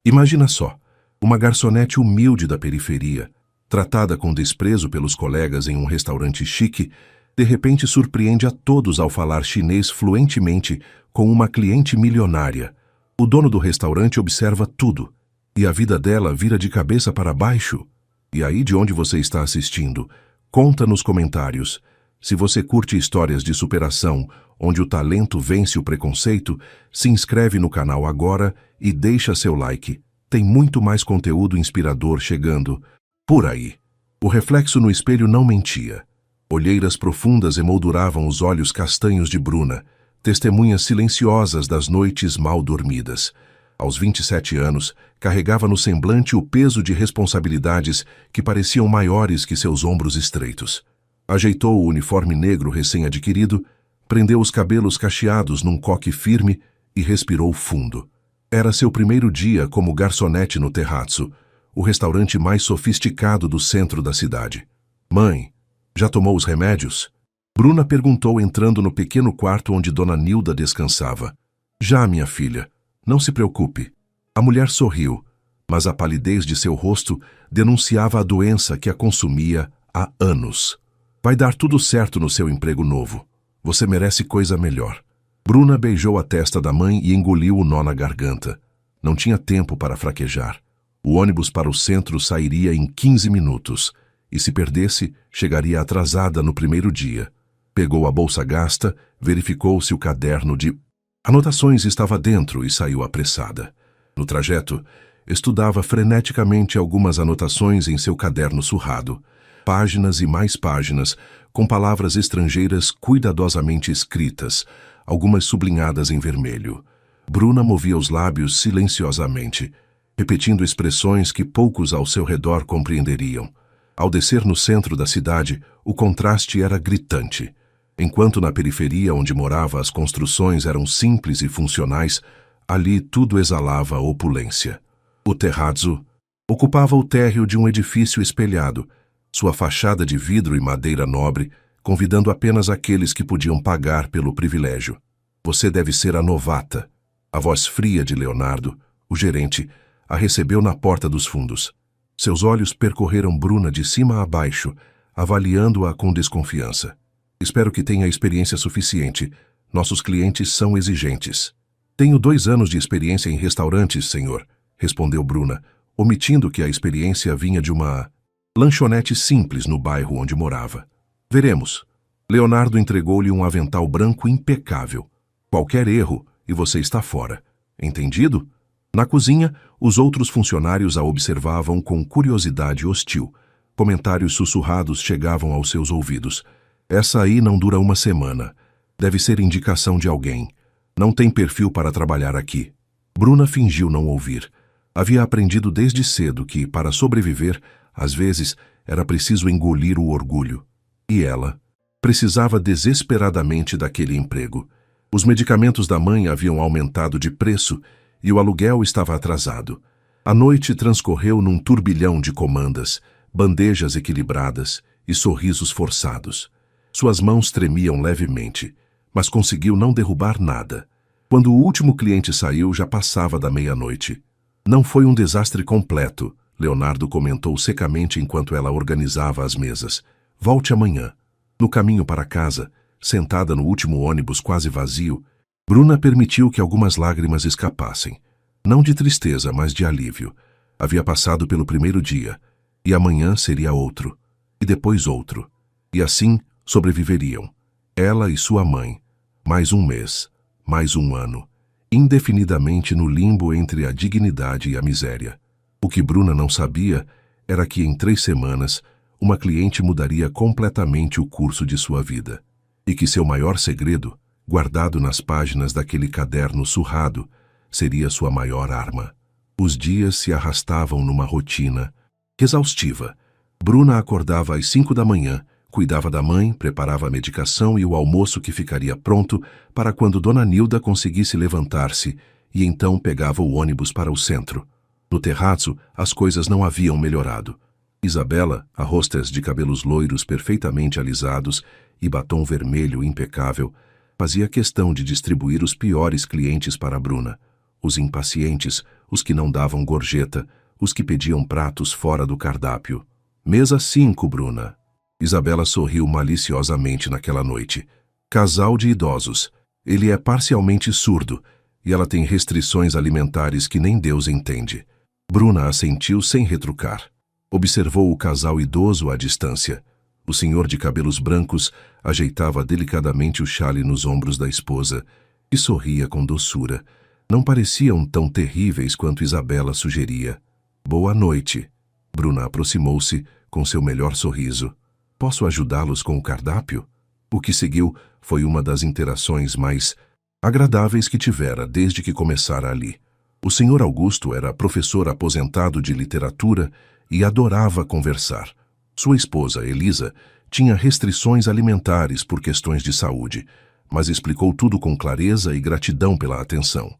Imagina só, uma garçonete humilde da periferia, tratada com desprezo pelos colegas em um restaurante chique, de repente surpreende a todos ao falar chinês fluentemente com uma cliente milionária. O dono do restaurante observa tudo, e a vida dela vira de cabeça para baixo. E aí, de onde você está assistindo? Conta nos comentários. Se você curte histórias de superação, onde o talento vence o preconceito, se inscreve no canal agora e deixa seu like. Tem muito mais conteúdo inspirador chegando por aí. O reflexo no espelho não mentia. Olheiras profundas emolduravam os olhos castanhos de Bruna, testemunhas silenciosas das noites mal dormidas. Aos 27 anos, carregava no semblante o peso de responsabilidades que pareciam maiores que seus ombros estreitos. Ajeitou o uniforme negro recém-adquirido, prendeu os cabelos cacheados num coque firme e respirou fundo. Era seu primeiro dia como garçonete no Terrazzo, o restaurante mais sofisticado do centro da cidade. Mãe, já tomou os remédios? Bruna perguntou entrando no pequeno quarto onde Dona Nilda descansava. Já, minha filha. Não se preocupe. A mulher sorriu, mas a palidez de seu rosto denunciava a doença que a consumia há anos. Vai dar tudo certo no seu emprego novo. Você merece coisa melhor. Bruna beijou a testa da mãe e engoliu o nó na garganta. Não tinha tempo para fraquejar. O ônibus para o centro sairia em 15 minutos, e se perdesse, chegaria atrasada no primeiro dia. Pegou a bolsa gasta, verificou se o caderno de anotações estava dentro e saiu apressada. No trajeto, estudava freneticamente algumas anotações em seu caderno surrado. Páginas e mais páginas, com palavras estrangeiras cuidadosamente escritas, algumas sublinhadas em vermelho. Bruna movia os lábios silenciosamente, repetindo expressões que poucos ao seu redor compreenderiam. Ao descer no centro da cidade, o contraste era gritante. Enquanto na periferia onde morava as construções eram simples e funcionais, ali tudo exalava opulência. O Terrazzo ocupava o térreo de um edifício espelhado, sua fachada de vidro e madeira nobre, convidando apenas aqueles que podiam pagar pelo privilégio. Você deve ser a novata. A voz fria de Leonardo, o gerente, a recebeu na porta dos fundos. Seus olhos percorreram Bruna de cima a baixo, avaliando-a com desconfiança. Espero que tenha experiência suficiente. Nossos clientes são exigentes. Tenho 2 anos de experiência em restaurantes, senhor, respondeu Bruna, omitindo que a experiência vinha de uma lanchonete simples no bairro onde morava. Veremos. Leonardo entregou-lhe um avental branco impecável. Qualquer erro e você está fora. Entendido? Na cozinha, os outros funcionários a observavam com curiosidade hostil. Comentários sussurrados chegavam aos seus ouvidos. Essa aí não dura 1 semana. Deve ser indicação de alguém. Não tem perfil para trabalhar aqui. Bruna fingiu não ouvir. Havia aprendido desde cedo que, para sobreviver, às vezes, era preciso engolir o orgulho. E ela precisava desesperadamente daquele emprego. Os medicamentos da mãe haviam aumentado de preço e o aluguel estava atrasado. A noite transcorreu num turbilhão de comandas, bandejas equilibradas e sorrisos forçados. Suas mãos tremiam levemente, mas conseguiu não derrubar nada. Quando o último cliente saiu, já passava da meia-noite. Não foi um desastre completo, Leonardo comentou secamente enquanto ela organizava as mesas. Volte amanhã. No caminho para casa, sentada no último ônibus quase vazio, Bruna permitiu que algumas lágrimas escapassem. Não de tristeza, mas de alívio. Havia passado pelo primeiro dia, e amanhã seria outro, e depois outro. E assim sobreviveriam. Ela e sua mãe. Mais 1 mês, mais 1 ano, indefinidamente no limbo entre a dignidade e a miséria. O que Bruna não sabia era que em 3 semanas, uma cliente mudaria completamente o curso de sua vida. E que seu maior segredo, guardado nas páginas daquele caderno surrado, seria sua maior arma. Os dias se arrastavam numa rotina exaustiva. Bruna acordava às 5 da manhã, cuidava da mãe, preparava a medicação e o almoço que ficaria pronto para quando Dona Nilda conseguisse levantar-se e então pegava o ônibus para o centro. No Terrazzo, as coisas não haviam melhorado. Isabela, a hostess de cabelos loiros perfeitamente alisados e batom vermelho impecável, fazia questão de distribuir os piores clientes para Bruna. Os impacientes, os que não davam gorjeta, os que pediam pratos fora do cardápio. Mesa 5, Bruna. Isabela sorriu maliciosamente naquela noite. Casal de idosos. Ele é parcialmente surdo e ela tem restrições alimentares que nem Deus entende. Bruna assentiu sem retrucar. Observou o casal idoso à distância. O senhor de cabelos brancos ajeitava delicadamente o xale nos ombros da esposa e sorria com doçura. Não pareciam tão terríveis quanto Isabela sugeria. Boa noite. Bruna aproximou-se com seu melhor sorriso. Posso ajudá-los com o cardápio? O que seguiu foi uma das interações mais agradáveis que tivera desde que começara ali. O senhor Augusto era professor aposentado de literatura e adorava conversar. Sua esposa, Elisa, tinha restrições alimentares por questões de saúde, mas explicou tudo com clareza e gratidão pela atenção.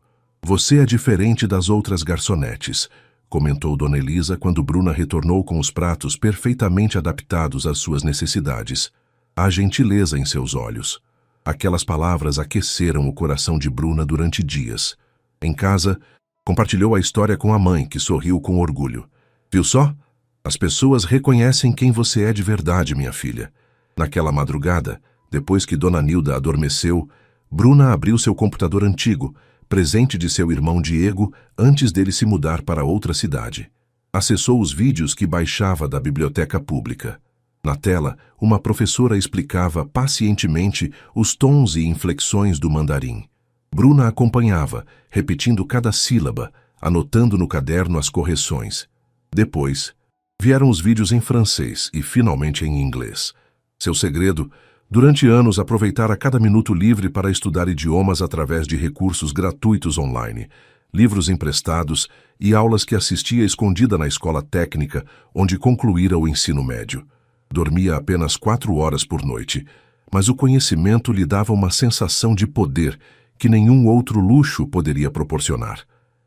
Você é diferente das outras garçonetes, comentou Dona Elisa quando Bruna retornou com os pratos perfeitamente adaptados às suas necessidades. Há gentileza em seus olhos. Aquelas palavras aqueceram o coração de Bruna durante dias. Em casa, compartilhou a história com a mãe, que sorriu com orgulho. Viu só? As pessoas reconhecem quem você é de verdade, minha filha. Naquela madrugada, depois que Dona Nilda adormeceu, Bruna abriu seu computador antigo, presente de seu irmão Diego, antes dele se mudar para outra cidade. Acessou os vídeos que baixava da biblioteca pública. Na tela, uma professora explicava pacientemente os tons e inflexões do mandarim. Bruna acompanhava, repetindo cada sílaba, anotando no caderno as correções. Depois, vieram os vídeos em francês e, finalmente, em inglês. Seu segredo, durante anos, aproveitara cada minuto livre para estudar idiomas através de recursos gratuitos online, livros emprestados e aulas que assistia escondida na escola técnica, onde concluíra o ensino médio. Dormia apenas 4 horas por noite, mas o conhecimento lhe dava uma sensação de poder que nenhum outro luxo poderia proporcionar.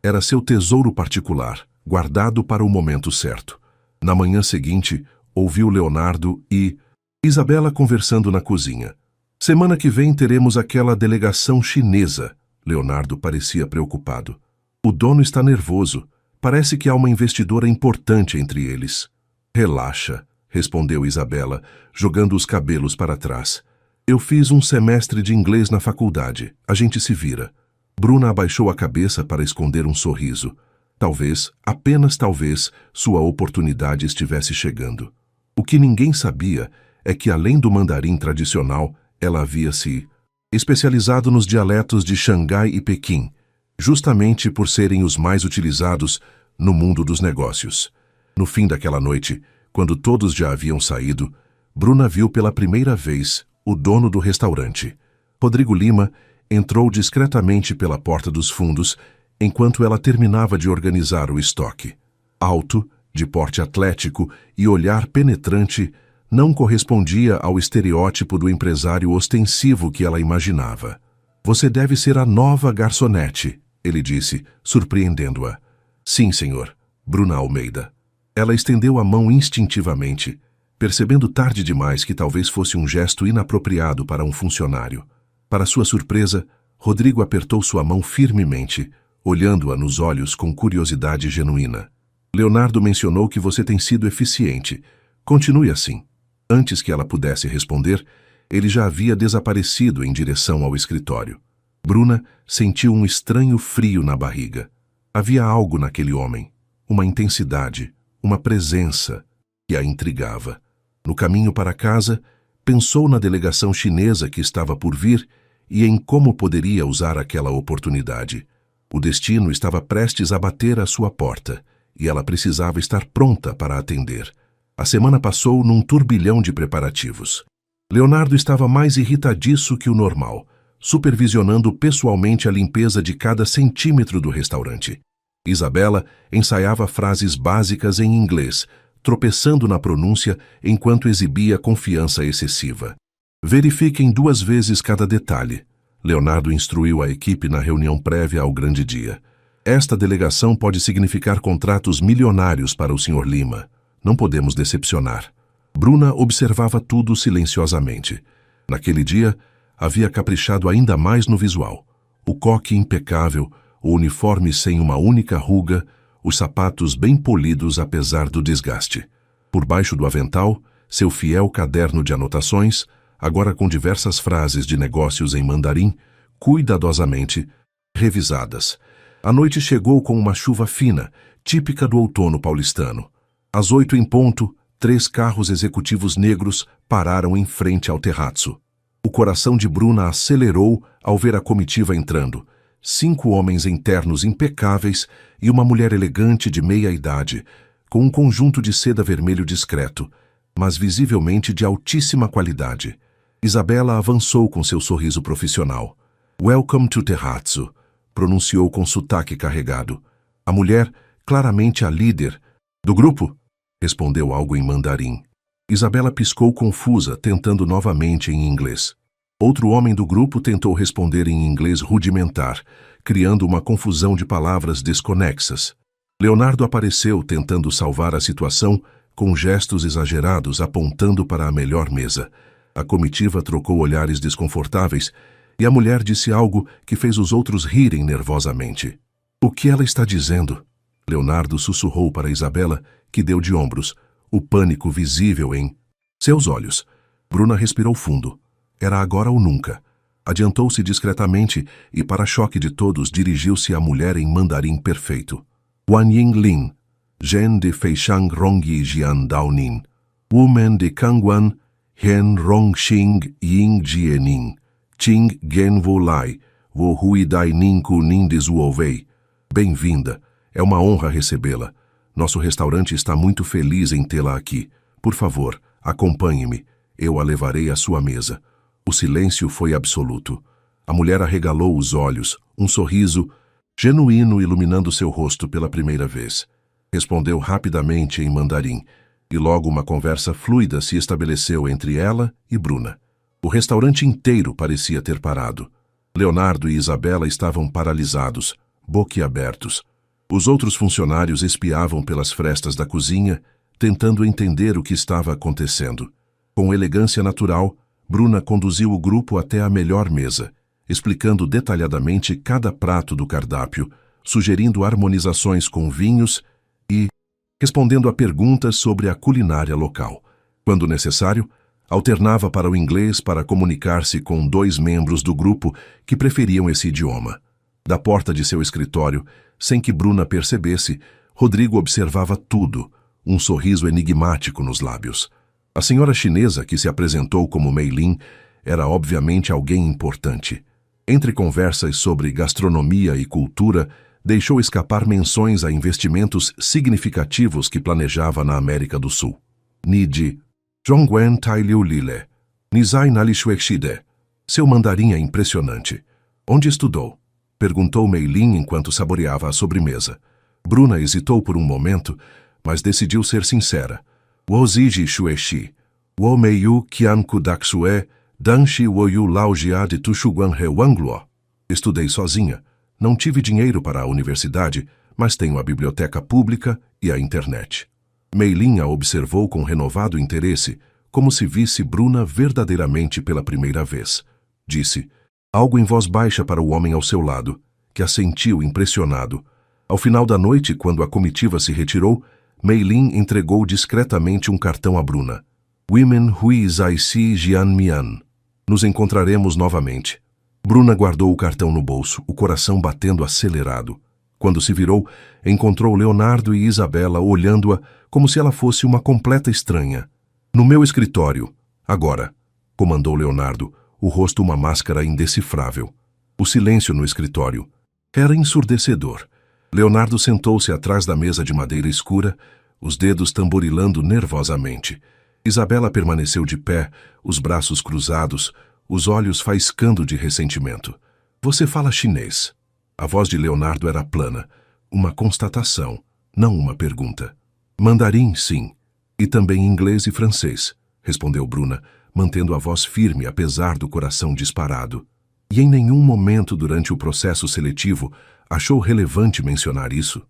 Era seu tesouro particular, guardado para o momento certo. Na manhã seguinte, ouviu Leonardo e Isabela conversando na cozinha. Semana que vem teremos aquela delegação chinesa. Leonardo parecia preocupado. O dono está nervoso. Parece que há uma investidora importante entre eles. Relaxa, respondeu Isabela, jogando os cabelos para trás. Eu fiz um semestre de inglês na faculdade. A gente se vira. Bruna abaixou a cabeça para esconder um sorriso. Talvez, apenas talvez, sua oportunidade estivesse chegando. O que ninguém sabia é que, além do mandarim tradicional, ela havia se especializado nos dialetos de Xangai e Pequim, justamente por serem os mais utilizados no mundo dos negócios. No fim daquela noite, quando todos já haviam saído, Bruna viu pela primeira vez o dono do restaurante. Rodrigo Lima entrou discretamente pela porta dos fundos enquanto ela terminava de organizar o estoque. Alto, de porte atlético e olhar penetrante, não correspondia ao estereótipo do empresário ostensivo que ela imaginava. Você deve ser a nova garçonete, ele disse, surpreendendo-a. Sim, senhor. Bruna Almeida. Ela estendeu a mão instintivamente, percebendo tarde demais que talvez fosse um gesto inapropriado para um funcionário. Para sua surpresa, Rodrigo apertou sua mão firmemente, olhando-a nos olhos com curiosidade genuína. Leonardo mencionou que você tem sido eficiente. Continue assim. Antes que ela pudesse responder, ele já havia desaparecido em direção ao escritório. Bruna sentiu um estranho frio na barriga. Havia algo naquele homem, uma intensidade, uma presença que a intrigava. No caminho para casa, pensou na delegação chinesa que estava por vir e em como poderia usar aquela oportunidade. O destino estava prestes a bater à sua porta e ela precisava estar pronta para atender. A semana passou num turbilhão de preparativos. Leonardo estava mais irritadiço que o normal, supervisionando pessoalmente a limpeza de cada centímetro do restaurante. Isabela ensaiava frases básicas em inglês, tropeçando na pronúncia enquanto exibia confiança excessiva. Verifiquem 2 vezes cada detalhe. Leonardo instruiu a equipe na reunião prévia ao grande dia. Esta delegação pode significar contratos milionários para o Sr. Lima. Não podemos decepcionar. Bruna observava tudo silenciosamente. Naquele dia, havia caprichado ainda mais no visual. O coque impecável, o uniforme sem uma única ruga, os sapatos bem polidos apesar do desgaste. Por baixo do avental, seu fiel caderno de anotações, agora com diversas frases de negócios em mandarim, cuidadosamente revisadas. A noite chegou com uma chuva fina, típica do outono paulistano. Às 8 em ponto, 3 carros executivos negros pararam em frente ao terrazzo. O coração de Bruna acelerou ao ver a comitiva entrando. 5 homens em ternos impecáveis e uma mulher elegante de meia-idade, com um conjunto de seda vermelho discreto, mas visivelmente de altíssima qualidade. Isabela avançou com seu sorriso profissional. "Welcome to Terrazzo", pronunciou com sotaque carregado. A mulher, claramente a líder do grupo, respondeu algo em mandarim. Isabela piscou confusa, tentando novamente em inglês. Outro homem do grupo tentou responder em inglês rudimentar, criando uma confusão de palavras desconexas. Leonardo apareceu tentando salvar a situação com gestos exagerados apontando para a melhor mesa. A comitiva trocou olhares desconfortáveis e a mulher disse algo que fez os outros rirem nervosamente. "O que ela está dizendo?" Leonardo sussurrou para Isabela, que deu de ombros, o pânico visível em seus olhos. Bruna respirou fundo. Era agora ou nunca. Adiantou-se discretamente e, para choque de todos, dirigiu-se à mulher em mandarim perfeito. "Wan Ying Lin, Gen de Feishang Rongyi Jian Daonin, Woman de Kangwan, Hen Rongxing Ying Jienin, Qing Gen Wu Lai, Wo Hui Dai Nin Ku Nin de Zuovei." "Bem-vinda. É uma honra recebê-la. Nosso restaurante está muito feliz em tê-la aqui. Por favor, acompanhe-me. Eu a levarei à sua mesa." O silêncio foi absoluto. A mulher arregalou os olhos, um sorriso genuíno iluminando seu rosto pela primeira vez. Respondeu rapidamente em mandarim, e logo uma conversa fluida se estabeleceu entre ela e Bruna. O restaurante inteiro parecia ter parado. Leonardo e Isabela estavam paralisados, boquiabertos. Os outros funcionários espiavam pelas frestas da cozinha, tentando entender o que estava acontecendo. Com elegância natural, Bruna conduziu o grupo até a melhor mesa, explicando detalhadamente cada prato do cardápio, sugerindo harmonizações com vinhos e respondendo a perguntas sobre a culinária local. Quando necessário, alternava para o inglês para comunicar-se com 2 membros do grupo que preferiam esse idioma. Da porta de seu escritório, sem que Bruna percebesse, Rodrigo observava tudo, um sorriso enigmático nos lábios. A senhora chinesa, que se apresentou como Mei Lin, era obviamente alguém importante. Entre conversas sobre gastronomia e cultura, deixou escapar menções a investimentos significativos que planejava na América do Sul. Nidi, Zhongwen Tai Liu Lile, Nizai Nalishuexide. Seu mandarim é impressionante. Onde estudou? Perguntou Mei Lin enquanto saboreava a sobremesa. Bruna hesitou por um momento, mas decidiu ser sincera. "Woziji Shueshi, Wo Meiyu Qian Kudaksue, Danshi Woyu Lao Jia de Tushuguan He Wangluo." Estudei sozinha. Não tive dinheiro para a universidade, mas tenho a biblioteca pública e a internet. Mei Lin a observou com renovado interesse, como se visse Bruna verdadeiramente pela primeira vez. Disse, algo em voz baixa para o homem ao seu lado, que assentiu impressionado. Ao final da noite, quando a comitiva se retirou, Mei Lin entregou discretamente um cartão a Bruna. "Women Hui Zai Si Jian Mian. Nos encontraremos novamente." Bruna guardou o cartão no bolso, o coração batendo acelerado. Quando se virou, encontrou Leonardo e Isabela olhando-a como se ela fosse uma completa estranha. "No meu escritório, agora", comandou Leonardo, o rosto uma máscara indecifrável. O silêncio no escritório era ensurdecedor. Leonardo sentou-se atrás da mesa de madeira escura, os dedos tamborilando nervosamente. Isabela permaneceu de pé, os braços cruzados, os olhos faiscando de ressentimento. "Você fala chinês." A voz de Leonardo era plana, uma constatação, não uma pergunta. "Mandarim, sim. E também inglês e francês", respondeu Bruna, mantendo a voz firme apesar do coração disparado. E em nenhum momento durante o processo seletivo achou relevante mencionar isso.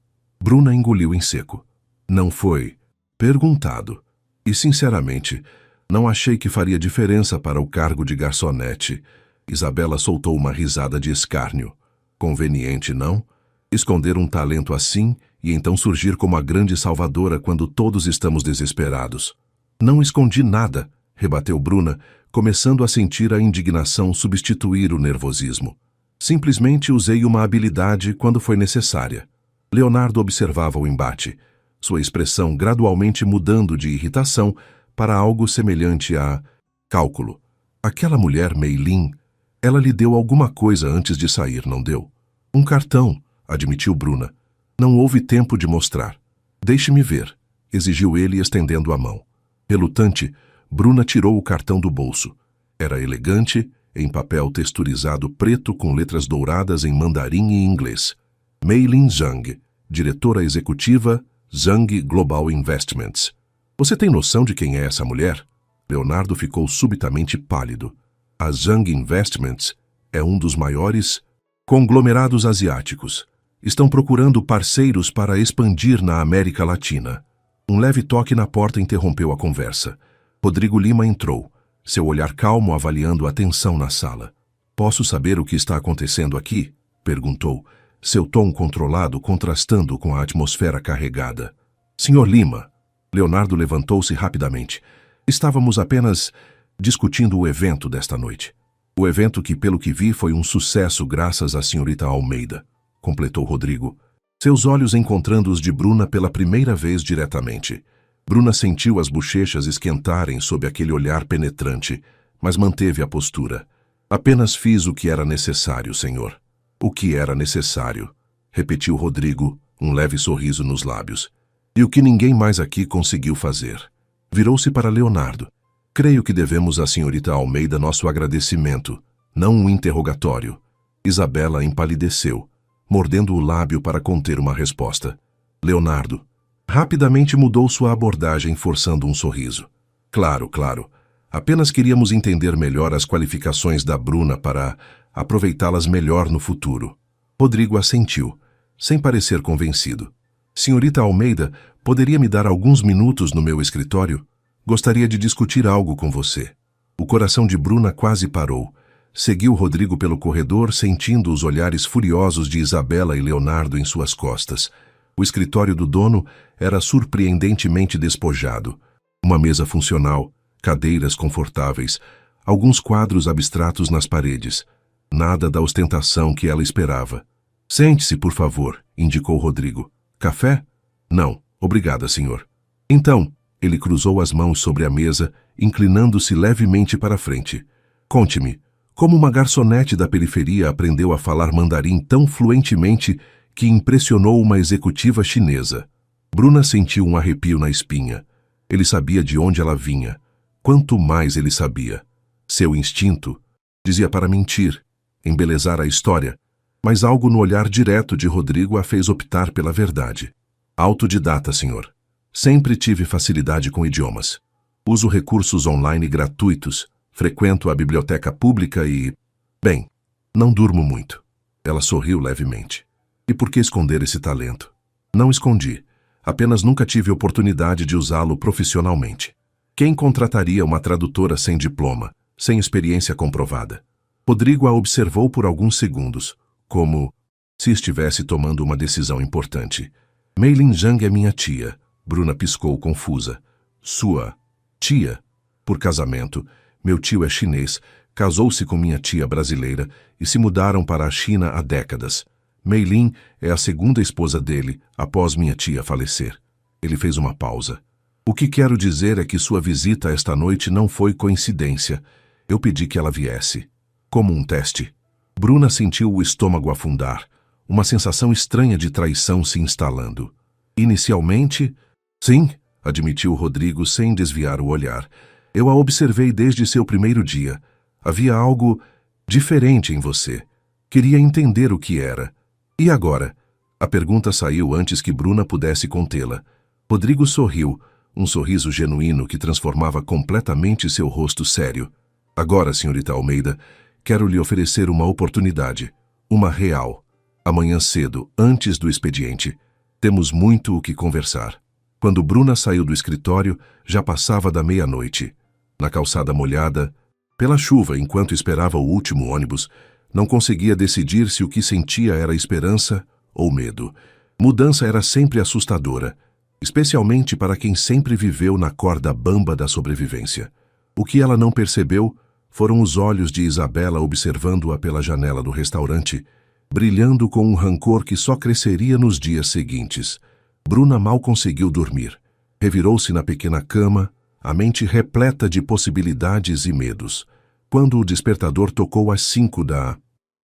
Bruna engoliu em seco. "Não foi perguntado. E, sinceramente, não achei que faria diferença para o cargo de garçonete." Isabela soltou uma risada de escárnio. "Conveniente, não? Esconder um talento assim e então surgir como a grande salvadora quando todos estamos desesperados. Não escondi nada, rebateu Bruna, começando a sentir a indignação substituir o nervosismo. Simplesmente usei uma habilidade quando foi necessária. Leonardo observava o embate, sua expressão gradualmente mudando de irritação para algo semelhante a cálculo. Aquela mulher, Mei Lin, ela lhe deu alguma coisa antes de sair, não deu? Um cartão, admitiu Bruna. Não houve tempo de mostrar. Deixe-me ver, exigiu ele estendendo a mão. Relutante, Bruna tirou o cartão do bolso. Era elegante, em papel texturizado preto com letras douradas em mandarim e inglês. Mei Lin Zhang, diretora executiva, Zhang Global Investments. Você tem noção de quem é essa mulher? Leonardo ficou subitamente pálido. A Zhang Investments é um dos maiores conglomerados asiáticos. Estão procurando parceiros para expandir na América Latina. Um leve toque na porta interrompeu a conversa. Rodrigo Lima entrou, seu olhar calmo avaliando a tensão na sala. Posso saber o que está acontecendo aqui? Perguntou, seu tom controlado contrastando com a atmosfera carregada. Senhor Lima. Leonardo levantou-se rapidamente. Estávamos apenas discutindo o evento desta noite. O evento que, pelo que vi, foi um sucesso graças à senhorita Almeida, completou Rodrigo, seus olhos encontrando os de Bruna pela primeira vez diretamente. Bruna sentiu as bochechas esquentarem sob aquele olhar penetrante, mas manteve a postura. Apenas fiz o que era necessário, senhor. O que era necessário, repetiu Rodrigo, um leve sorriso nos lábios. E o que ninguém mais aqui conseguiu fazer. Virou-se para Leonardo. Creio que devemos à senhorita Almeida nosso agradecimento, não um interrogatório. Isabela empalideceu, mordendo o lábio para conter uma resposta. Leonardo rapidamente mudou sua abordagem, forçando um sorriso. Claro, claro. Apenas queríamos entender melhor as qualificações da Bruna para aproveitá-las melhor no futuro. Rodrigo assentiu, sem parecer convencido. Senhorita Almeida, poderia me dar alguns minutos no meu escritório? Gostaria de discutir algo com você. O coração de Bruna quase parou. Seguiu Rodrigo pelo corredor, sentindo os olhares furiosos de Isabela e Leonardo em suas costas. O escritório do dono era surpreendentemente despojado. Uma mesa funcional, cadeiras confortáveis, alguns quadros abstratos nas paredes. Nada da ostentação que ela esperava. Sente-se, por favor, indicou Rodrigo. Café? Não, obrigada, senhor. Então, ele cruzou as mãos sobre a mesa, inclinando-se levemente para a frente. Conte-me, como uma garçonete da periferia aprendeu a falar mandarim tão fluentemente que impressionou uma executiva chinesa? Bruna sentiu um arrepio na espinha. Ele sabia de onde ela vinha. Quanto mais ele sabia. Seu instinto dizia para mentir, embelezar a história, mas algo no olhar direto de Rodrigo a fez optar pela verdade. Autodidata, senhor. Sempre tive facilidade com idiomas. Uso recursos online gratuitos, frequento a biblioteca pública e... Bem, não durmo muito. Ela sorriu levemente. E por que esconder esse talento? Não escondi. Apenas nunca tive oportunidade de usá-lo profissionalmente. Quem contrataria uma tradutora sem diploma, sem experiência comprovada? Rodrigo a observou por alguns segundos, como se estivesse tomando uma decisão importante. Mei Lin Zhang é minha tia. Bruna piscou confusa. Sua tia? Por casamento, meu tio é chinês, casou-se com minha tia brasileira e se mudaram para a China há décadas. Mei Lin é a segunda esposa dele, após minha tia falecer. Ele fez uma pausa. O que quero dizer é que sua visita esta noite não foi coincidência. Eu pedi que ela viesse. Como um teste. Bruna sentiu o estômago afundar, uma sensação estranha de traição se instalando. Inicialmente, sim, admitiu Rodrigo sem desviar o olhar. Eu a observei desde seu primeiro dia. Havia algo diferente em você. Queria entender o que era. E agora? A pergunta saiu antes que Bruna pudesse contê-la. Rodrigo sorriu, um sorriso genuíno que transformava completamente seu rosto sério. Agora, senhorita Almeida, quero lhe oferecer uma oportunidade. Uma real. Amanhã cedo, antes do expediente. Temos muito o que conversar. Quando Bruna saiu do escritório, já passava da meia-noite. Na calçada molhada, pela chuva enquanto esperava o último ônibus, não conseguia decidir se o que sentia era esperança ou medo. Mudança era sempre assustadora, especialmente para quem sempre viveu na corda bamba da sobrevivência. O que ela não percebeu foram os olhos de Isabela observando-a pela janela do restaurante, brilhando com um rancor que só cresceria nos dias seguintes. Bruna mal conseguiu dormir. Revirou-se na pequena cama, a mente repleta de possibilidades e medos. Quando o despertador tocou às 5 da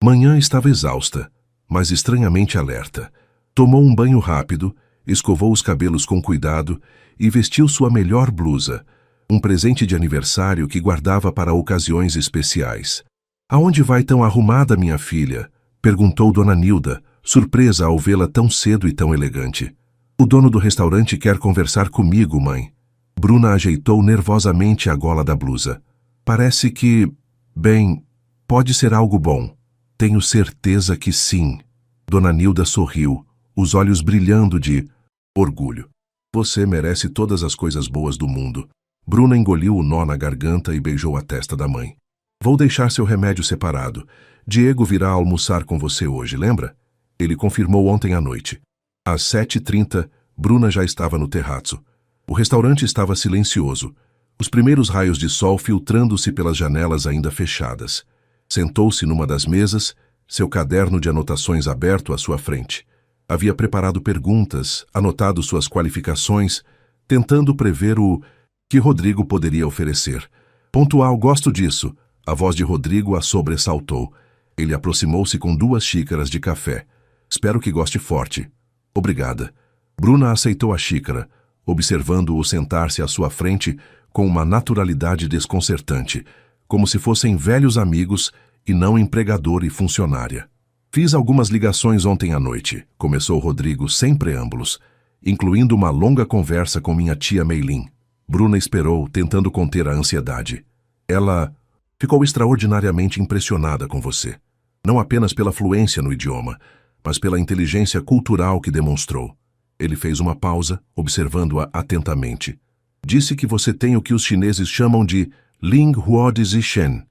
manhã, estava exausta, mas estranhamente alerta. Tomou um banho rápido, escovou os cabelos com cuidado e vestiu sua melhor blusa, um presente de aniversário que guardava para ocasiões especiais. "Aonde vai tão arrumada, minha filha?" perguntou Dona Nilda, surpresa ao vê-la tão cedo e tão elegante. "O dono do restaurante quer conversar comigo, mãe." Bruna ajeitou nervosamente a gola da blusa. "Parece que... bem, pode ser algo bom." "Tenho certeza que sim." Dona Nilda sorriu, os olhos brilhando de orgulho. "Você merece todas as coisas boas do mundo." Bruna engoliu o nó na garganta e beijou a testa da mãe. "Vou deixar seu remédio separado. Diego virá almoçar com você hoje, lembra?" Ele confirmou ontem à noite. Às 7h30, Bruna já estava no terrazzo. O restaurante estava silencioso, os primeiros raios de sol filtrando-se pelas janelas ainda fechadas. Sentou-se numa das mesas, seu caderno de anotações aberto à sua frente. Havia preparado perguntas, anotado suas qualificações, tentando prever o que Rodrigo poderia oferecer. "Pontual, gosto disso." A voz de Rodrigo a sobressaltou. Ele aproximou-se com 2 xícaras de café. "Espero que goste forte." "Obrigada." Bruna aceitou a xícara, observando-o sentar-se à sua frente com uma naturalidade desconcertante, como se fossem velhos amigos e não empregador e funcionária. "Fiz algumas ligações ontem à noite", começou Rodrigo sem preâmbulos, incluindo uma longa conversa com minha tia Meilin. Bruna esperou, tentando conter a ansiedade. "Ela ficou extraordinariamente impressionada com você. Não apenas pela fluência no idioma, mas pela inteligência cultural que demonstrou." Ele fez uma pausa, observando-a atentamente. "Disse que você tem o que os chineses chamam de Ling Huo Zixen,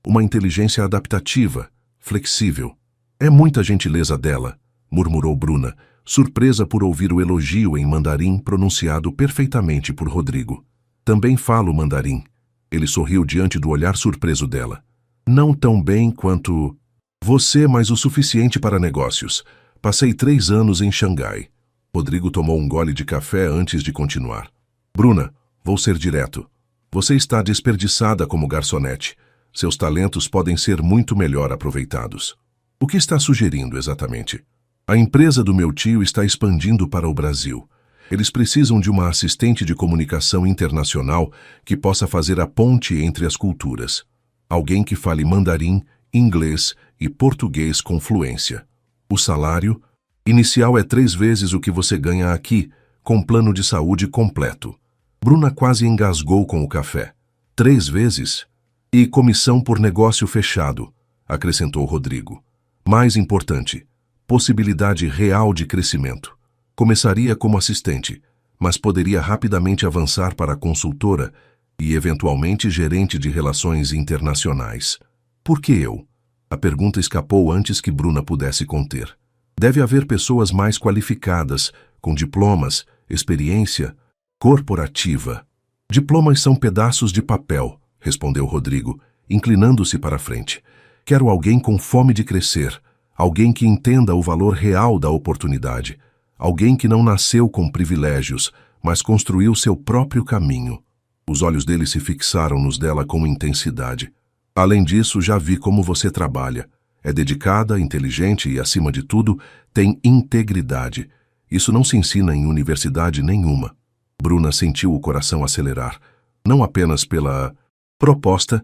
uma inteligência adaptativa, flexível." "É muita gentileza dela", murmurou Bruna, surpresa por ouvir o elogio em mandarim pronunciado perfeitamente por Rodrigo. "Também falo mandarim." Ele sorriu diante do olhar surpreso dela. "Não tão bem quanto você, mas o suficiente para negócios. Passei 3 anos em Xangai." Rodrigo tomou um gole de café antes de continuar. "Bruna, vou ser direto. Você está desperdiçada como garçonete. Seus talentos podem ser muito melhor aproveitados." "O que está sugerindo exatamente?" "A empresa do meu tio está expandindo para o Brasil. Eles precisam de uma assistente de comunicação internacional que possa fazer a ponte entre as culturas. Alguém que fale mandarim, inglês e português com fluência. O salário inicial é 3 vezes o que você ganha aqui, com plano de saúde completo." Bruna quase engasgou com o café. 3 vezes? "E comissão por negócio fechado", acrescentou Rodrigo. "Mais importante, possibilidade real de crescimento. Começaria como assistente, mas poderia rapidamente avançar para consultora e, eventualmente, gerente de relações internacionais." "Por que eu?" A pergunta escapou antes que Bruna pudesse conter. "Deve haver pessoas mais qualificadas, com diplomas, experiência corporativa." "Diplomas são pedaços de papel", respondeu Rodrigo, inclinando-se para a frente. "Quero alguém com fome de crescer, alguém que entenda o valor real da oportunidade. Alguém que não nasceu com privilégios, mas construiu seu próprio caminho." Os olhos dele se fixaram nos dela com intensidade. "Além disso, já vi como você trabalha. É dedicada, inteligente e, acima de tudo, tem integridade. Isso não se ensina em universidade nenhuma." Bruna sentiu o coração acelerar, não apenas pela proposta,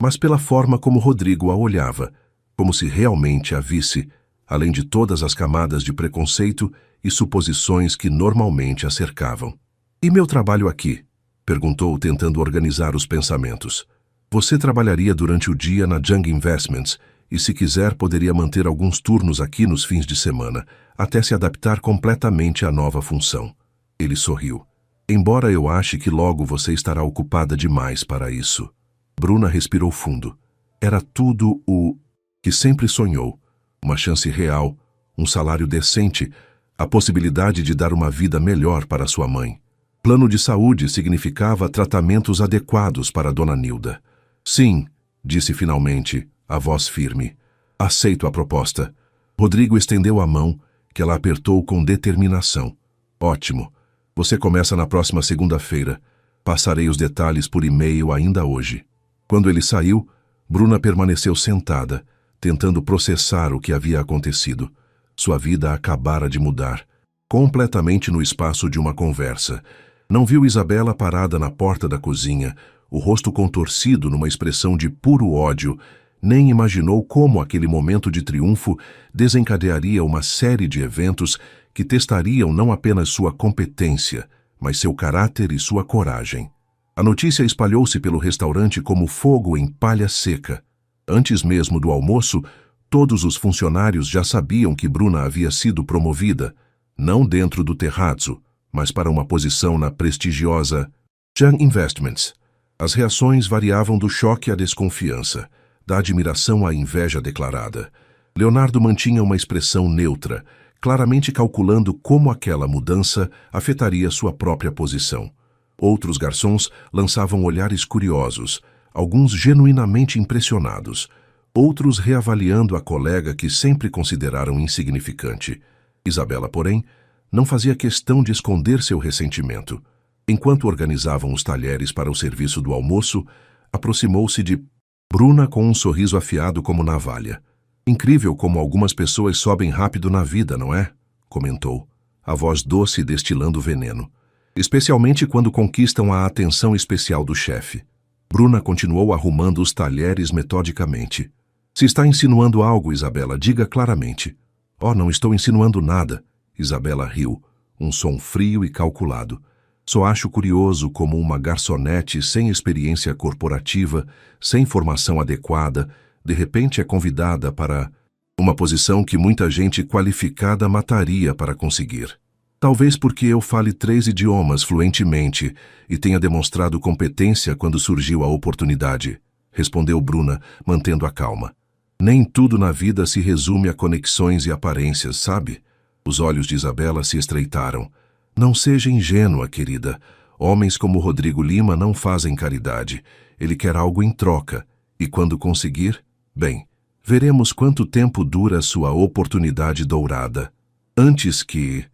mas pela forma como Rodrigo a olhava, como se realmente a visse, além de todas as camadas de preconceito e suposições que normalmente a cercavam. "E meu trabalho aqui?" perguntou, tentando organizar os pensamentos. "Você trabalharia durante o dia na Jung Investments e, se quiser, poderia manter alguns turnos aqui nos fins de semana, até se adaptar completamente à nova função." Ele sorriu. "Embora eu ache que logo você estará ocupada demais para isso." Bruna respirou fundo. Era tudo o que sempre sonhou. Uma chance real, um salário decente, a possibilidade de dar uma vida melhor para sua mãe. Plano de saúde significava tratamentos adequados para Dona Nilda. Sim, disse finalmente, a voz firme. Aceito a proposta. Rodrigo estendeu a mão, que ela apertou com determinação. Ótimo. Você começa na próxima segunda-feira. Passarei os detalhes por e-mail ainda hoje. Quando ele saiu, Bruna permaneceu sentada, tentando processar o que havia acontecido. Sua vida acabara de mudar, completamente no espaço de uma conversa. Não viu Isabela parada na porta da cozinha, o rosto contorcido numa expressão de puro ódio, nem imaginou como aquele momento de triunfo desencadearia uma série de eventos que testariam não apenas sua competência, mas seu caráter e sua coragem. A notícia espalhou-se pelo restaurante como fogo em palha seca. Antes mesmo do almoço, todos os funcionários já sabiam que Bruna havia sido promovida, não dentro do Terrazzo, mas para uma posição na prestigiosa Jung Investments. As reações variavam do choque à desconfiança, da admiração à inveja declarada. Leonardo mantinha uma expressão neutra, claramente calculando como aquela mudança afetaria sua própria posição. Outros garçons lançavam olhares curiosos, alguns genuinamente impressionados, outros reavaliando a colega que sempre consideraram insignificante. Isabela, porém, não fazia questão de esconder seu ressentimento. Enquanto organizavam os talheres para o serviço do almoço, aproximou-se de Bruna com um sorriso afiado como navalha. Incrível como algumas pessoas sobem rápido na vida, não é? Comentou, a voz doce destilando veneno. Especialmente quando conquistam a atenção especial do chefe. Bruna continuou arrumando os talheres metodicamente. Se está insinuando algo, Isabela, diga claramente. Oh, não estou insinuando nada. Isabela riu, um som frio e calculado. Só acho curioso como uma garçonete sem experiência corporativa, sem formação adequada, de repente é convidada para uma posição que muita gente qualificada mataria para conseguir. Talvez porque eu fale 3 idiomas fluentemente e tenha demonstrado competência quando surgiu a oportunidade, respondeu Bruna, mantendo a calma. Nem tudo na vida se resume a conexões e aparências, sabe? Os olhos de Isabela se estreitaram. Não seja ingênua, querida. Homens como Rodrigo Lima não fazem caridade. Ele quer algo em troca. E quando conseguir, bem, veremos quanto tempo dura sua oportunidade dourada. Antes que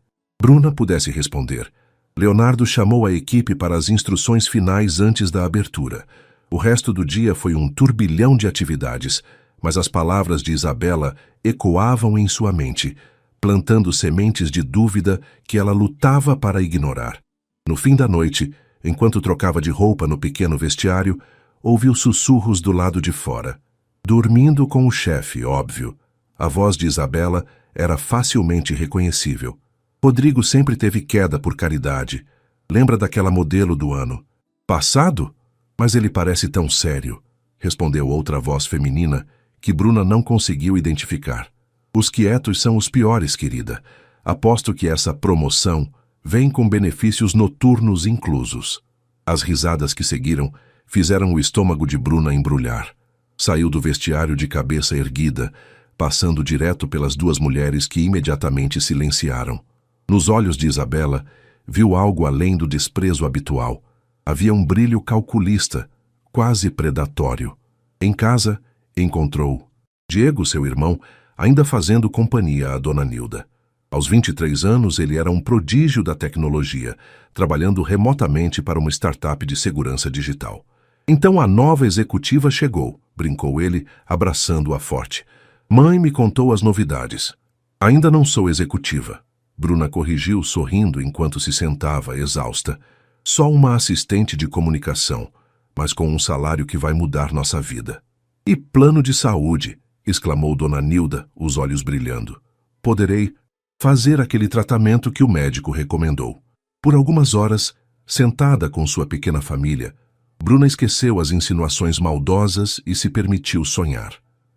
Bruna pudesse responder, Leonardo chamou a equipe para as instruções finais antes da abertura. O resto do dia foi um turbilhão de atividades, mas as palavras de Isabela ecoavam em sua mente, plantando sementes de dúvida que ela lutava para ignorar. No fim da noite, enquanto trocava de roupa no pequeno vestiário, ouviu sussurros do lado de fora. Dormindo com o chefe, óbvio. A voz de Isabela era facilmente reconhecível. Rodrigo sempre teve queda por caridade. Lembra daquela modelo do ano passado? Mas ele parece tão sério, respondeu outra voz feminina que Bruna não conseguiu identificar. Os quietos são os piores, querida. Aposto que essa promoção vem com benefícios noturnos inclusos. As risadas que seguiram fizeram o estômago de Bruna embrulhar. Saiu do vestiário de cabeça erguida, passando direto pelas 2 mulheres que imediatamente silenciaram. Nos olhos de Isabela, viu algo além do desprezo habitual. Havia um brilho calculista, quase predatório. Em casa, encontrou Diego, seu irmão, ainda fazendo companhia à Dona Nilda. Aos 23 anos, ele era um prodígio da tecnologia, trabalhando remotamente para uma startup de segurança digital. Então a nova executiva chegou, brincou ele, abraçando-a forte. Mãe me contou as novidades. Ainda não sou executiva. Bruna corrigiu, sorrindo enquanto se sentava, exausta. Só uma assistente de comunicação, mas com um salário que vai mudar nossa vida. E plano de saúde, exclamou Dona Nilda, os olhos brilhando. Poderei fazer aquele tratamento que o médico recomendou. Por algumas horas, sentada com sua pequena família, Bruna esqueceu as insinuações maldosas e se permitiu sonhar.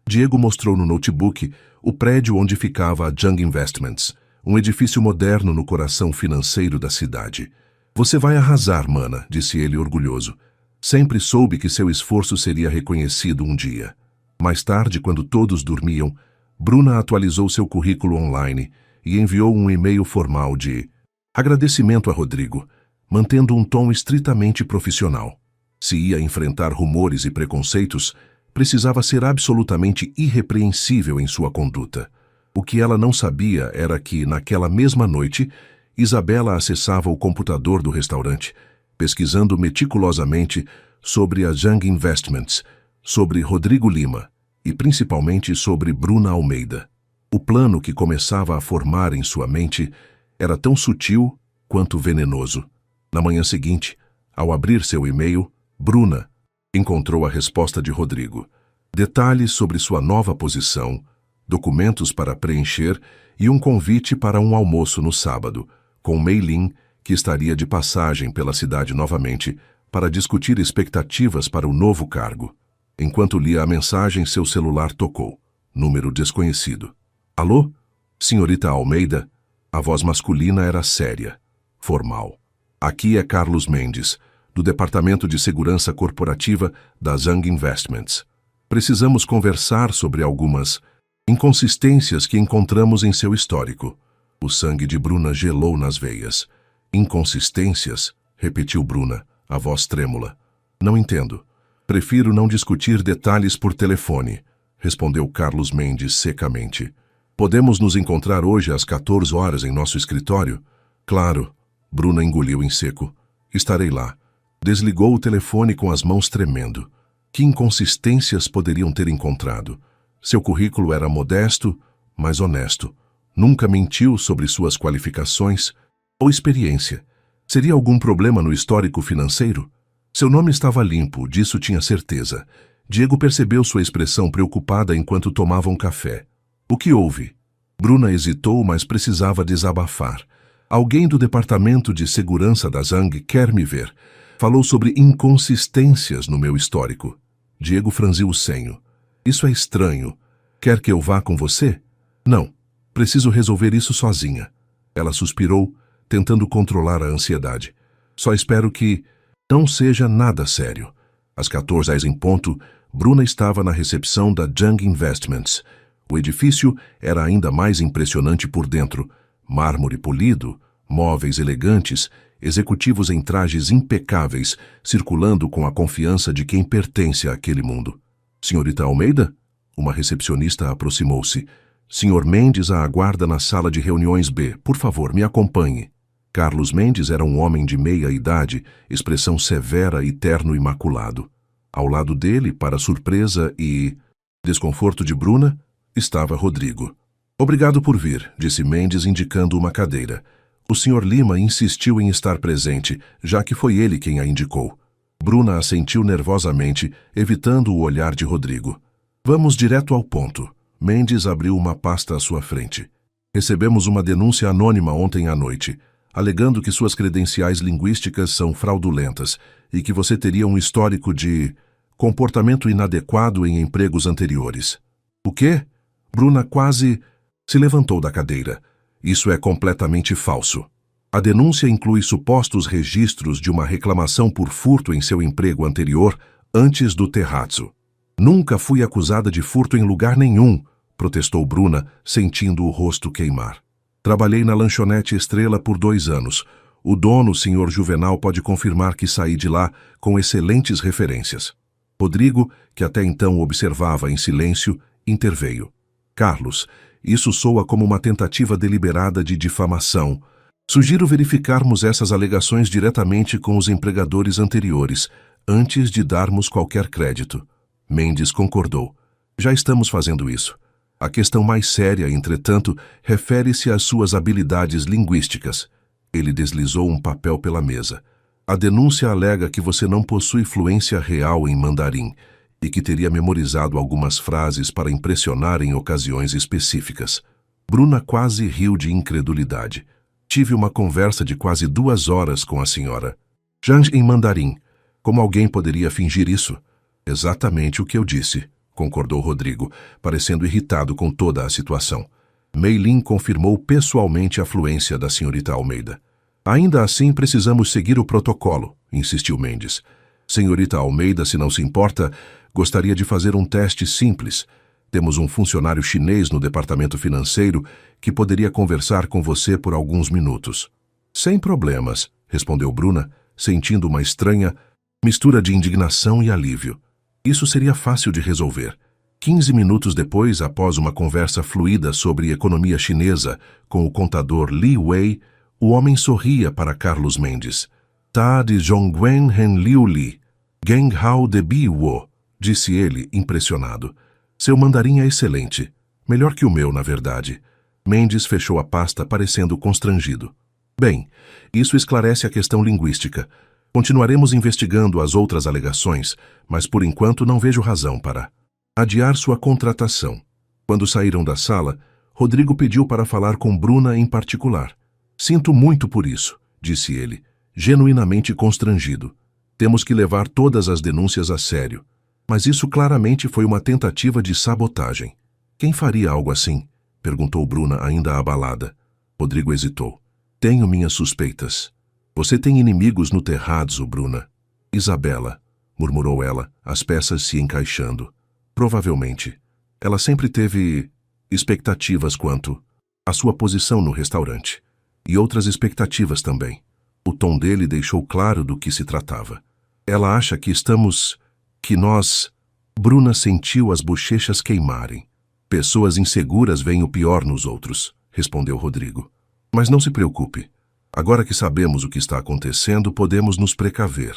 Diego mostrou no notebook o prédio onde ficava a Jung Investments, um edifício moderno no coração financeiro da cidade. Você vai arrasar, mana, disse ele orgulhoso. Sempre soube que seu esforço seria reconhecido um dia. Mais tarde, quando todos dormiam, Bruna atualizou seu currículo online e enviou um e-mail formal de agradecimento a Rodrigo, mantendo um tom estritamente profissional. Se ia enfrentar rumores e preconceitos, precisava ser absolutamente irrepreensível em sua conduta. O que ela não sabia era que, naquela mesma noite, Isabela acessava o computador do restaurante, pesquisando meticulosamente sobre a Zhang Investments, sobre Rodrigo Lima e principalmente sobre Bruna Almeida. O plano que começava a formar em sua mente era tão sutil quanto venenoso. Na manhã seguinte, ao abrir seu e-mail, Bruna encontrou a resposta de Rodrigo. Detalhes sobre sua nova posição, documentos para preencher e um convite para um almoço no sábado, com Mei Lin, que estaria de passagem pela cidade novamente para discutir expectativas para o novo cargo. Enquanto lia a mensagem, seu celular tocou. Número desconhecido. Alô? Senhorita Almeida? A voz masculina era séria, formal. Aqui é Carlos Mendes, do Departamento de Segurança Corporativa da Zhang Investments. Precisamos conversar sobre algumas inconsistências que encontramos em seu histórico. O sangue de Bruna gelou nas veias. Inconsistências? Repetiu Bruna, a voz trêmula. Não entendo. Prefiro não discutir detalhes por telefone, respondeu Carlos Mendes secamente. Podemos nos encontrar hoje às 14 horas em nosso escritório? Claro. Bruna engoliu em seco. Estarei lá. Desligou o telefone com as mãos tremendo. Que inconsistências poderiam ter encontrado? Seu currículo era modesto, mas honesto. Nunca mentiu sobre suas qualificações ou experiência. Seria algum problema no histórico financeiro? Seu nome estava limpo, disso tinha certeza. Diego percebeu sua expressão preocupada enquanto tomavam café. O que houve? Bruna hesitou, mas precisava desabafar. Alguém do Departamento de Segurança da Zhang quer me ver. Falou sobre inconsistências no meu histórico. Diego franziu o senho. Isso é estranho. Quer que eu vá com você? Não. Preciso resolver isso sozinha. Ela suspirou, tentando controlar a ansiedade. Só espero que não seja nada sério. Às 14h em ponto, Bruna estava na recepção da Zhang Investments. O edifício era ainda mais impressionante por dentro. Mármore polido, móveis elegantes, executivos em trajes impecáveis, circulando com a confiança de quem pertence àquele mundo. Senhorita Almeida? Uma recepcionista aproximou-se. Senhor Mendes a aguarda na sala de reuniões B. Por favor, me acompanhe. Carlos Mendes era um homem de meia idade, expressão severa e terno imaculado. Ao lado dele, para surpresa e desconforto de Bruna, estava Rodrigo. Obrigado por vir, disse Mendes indicando uma cadeira. O Sr. Lima insistiu em estar presente, já que foi ele quem a indicou. Bruna assentiu nervosamente, evitando o olhar de Rodrigo. Vamos direto ao ponto. Mendes abriu uma pasta à sua frente. Recebemos uma denúncia anônima ontem à noite, alegando que suas credenciais linguísticas são fraudulentas e que você teria um histórico de comportamento inadequado em empregos anteriores. O quê? Bruna quase se levantou da cadeira. Isso é completamente falso. A denúncia inclui supostos registros de uma reclamação por furto em seu emprego anterior antes do terrazzo. Nunca fui acusada de furto em lugar nenhum, protestou Bruna, sentindo o rosto queimar. Trabalhei na lanchonete Estrela por 2 anos. O dono, Sr. Juvenal, pode confirmar que saí de lá com excelentes referências. Rodrigo, que até então observava em silêncio, interveio. Carlos, isso soa como uma tentativa deliberada de difamação. Sugiro verificarmos essas alegações diretamente com os empregadores anteriores, antes de darmos qualquer crédito. Mendes concordou. Já estamos fazendo isso. A questão mais séria, entretanto, refere-se às suas habilidades linguísticas. Ele deslizou um papel pela mesa. A denúncia alega que você não possui fluência real em mandarim e que teria memorizado algumas frases para impressionar em ocasiões específicas. Bruna quase riu de incredulidade. Tive uma conversa de quase 2 horas com a senhora. Zhang em mandarim. Como alguém poderia fingir isso? Exatamente o que eu disse, concordou Rodrigo, parecendo irritado com toda a situação. Mei Lin confirmou pessoalmente a fluência da senhorita Almeida. Ainda assim, precisamos seguir o protocolo, insistiu Mendes. Senhorita Almeida, se não se importa, gostaria de fazer um teste simples. Temos um funcionário chinês no departamento financeiro que poderia conversar com você por alguns minutos. Sem problemas, respondeu Bruna, sentindo uma estranha mistura de indignação e alívio. Isso seria fácil de resolver. 15 minutos depois, após uma conversa fluida sobre economia chinesa com o contador Li Wei, o homem sorria para Carlos Mendes. Ta de Zhongwen Hen Liu Li, Geng Hao de Bi Wo, disse ele, impressionado. Seu mandarim é excelente. Melhor que o meu, na verdade. Mendes fechou a pasta, parecendo constrangido. Bem, isso esclarece a questão linguística. Continuaremos investigando as outras alegações, mas por enquanto não vejo razão para adiar sua contratação. Quando saíram da sala, Rodrigo pediu para falar com Bruna em particular. Sinto muito por isso, disse ele, genuinamente constrangido. Temos que levar todas as denúncias a sério. Mas isso claramente foi uma tentativa de sabotagem. Quem faria algo assim? Perguntou Bruna, ainda abalada. Rodrigo hesitou. Tenho minhas suspeitas. Você tem inimigos no terrazzo, Bruna. Isabela, murmurou ela, as peças se encaixando. Provavelmente. Ela sempre teve expectativas quanto à sua posição no restaurante. E outras expectativas também. O tom dele deixou claro do que se tratava. Ela acha que nós... Bruna sentiu as bochechas queimarem. Pessoas inseguras veem o pior nos outros, respondeu Rodrigo. Mas não se preocupe. Agora que sabemos o que está acontecendo, podemos nos precaver.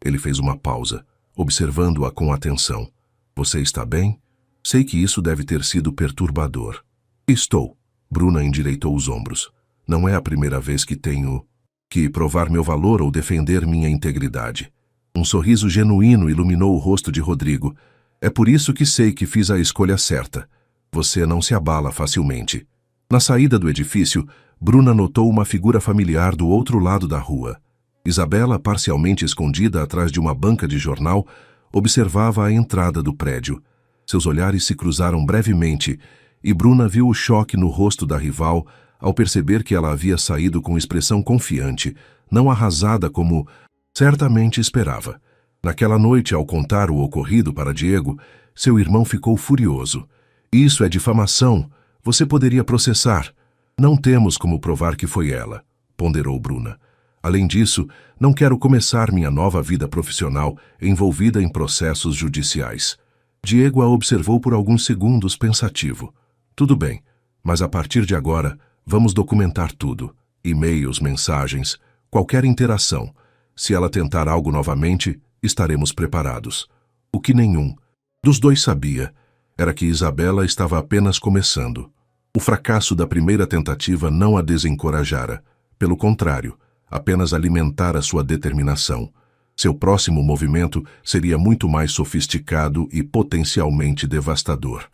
Ele fez uma pausa, observando-a com atenção. Você está bem? Sei que isso deve ter sido perturbador. Estou. Bruna endireitou os ombros. Não é a primeira vez que tenho que provar meu valor ou defender minha integridade. Um sorriso genuíno iluminou o rosto de Rodrigo. É por isso que sei que fiz a escolha certa. Você não se abala facilmente. Na saída do edifício, Bruna notou uma figura familiar do outro lado da rua. Isabela, parcialmente escondida atrás de uma banca de jornal, observava a entrada do prédio. Seus olhares se cruzaram brevemente e Bruna viu o choque no rosto da rival ao perceber que ela havia saído com expressão confiante, não arrasada como certamente esperava. Naquela noite, ao contar o ocorrido para Diego, seu irmão ficou furioso. Isso é difamação. Você poderia processar. Não temos como provar que foi ela, ponderou Bruna. Além disso, não quero começar minha nova vida profissional envolvida em processos judiciais. Diego a observou por alguns segundos pensativo. Tudo bem, mas a partir de agora, vamos documentar tudo. E-mails, mensagens, qualquer interação. Se ela tentar algo novamente, estaremos preparados. O que nenhum dos dois sabia era que Isabela estava apenas começando. O fracasso da primeira tentativa não a desencorajara. Pelo contrário, apenas alimentara sua determinação. Seu próximo movimento seria muito mais sofisticado e potencialmente devastador.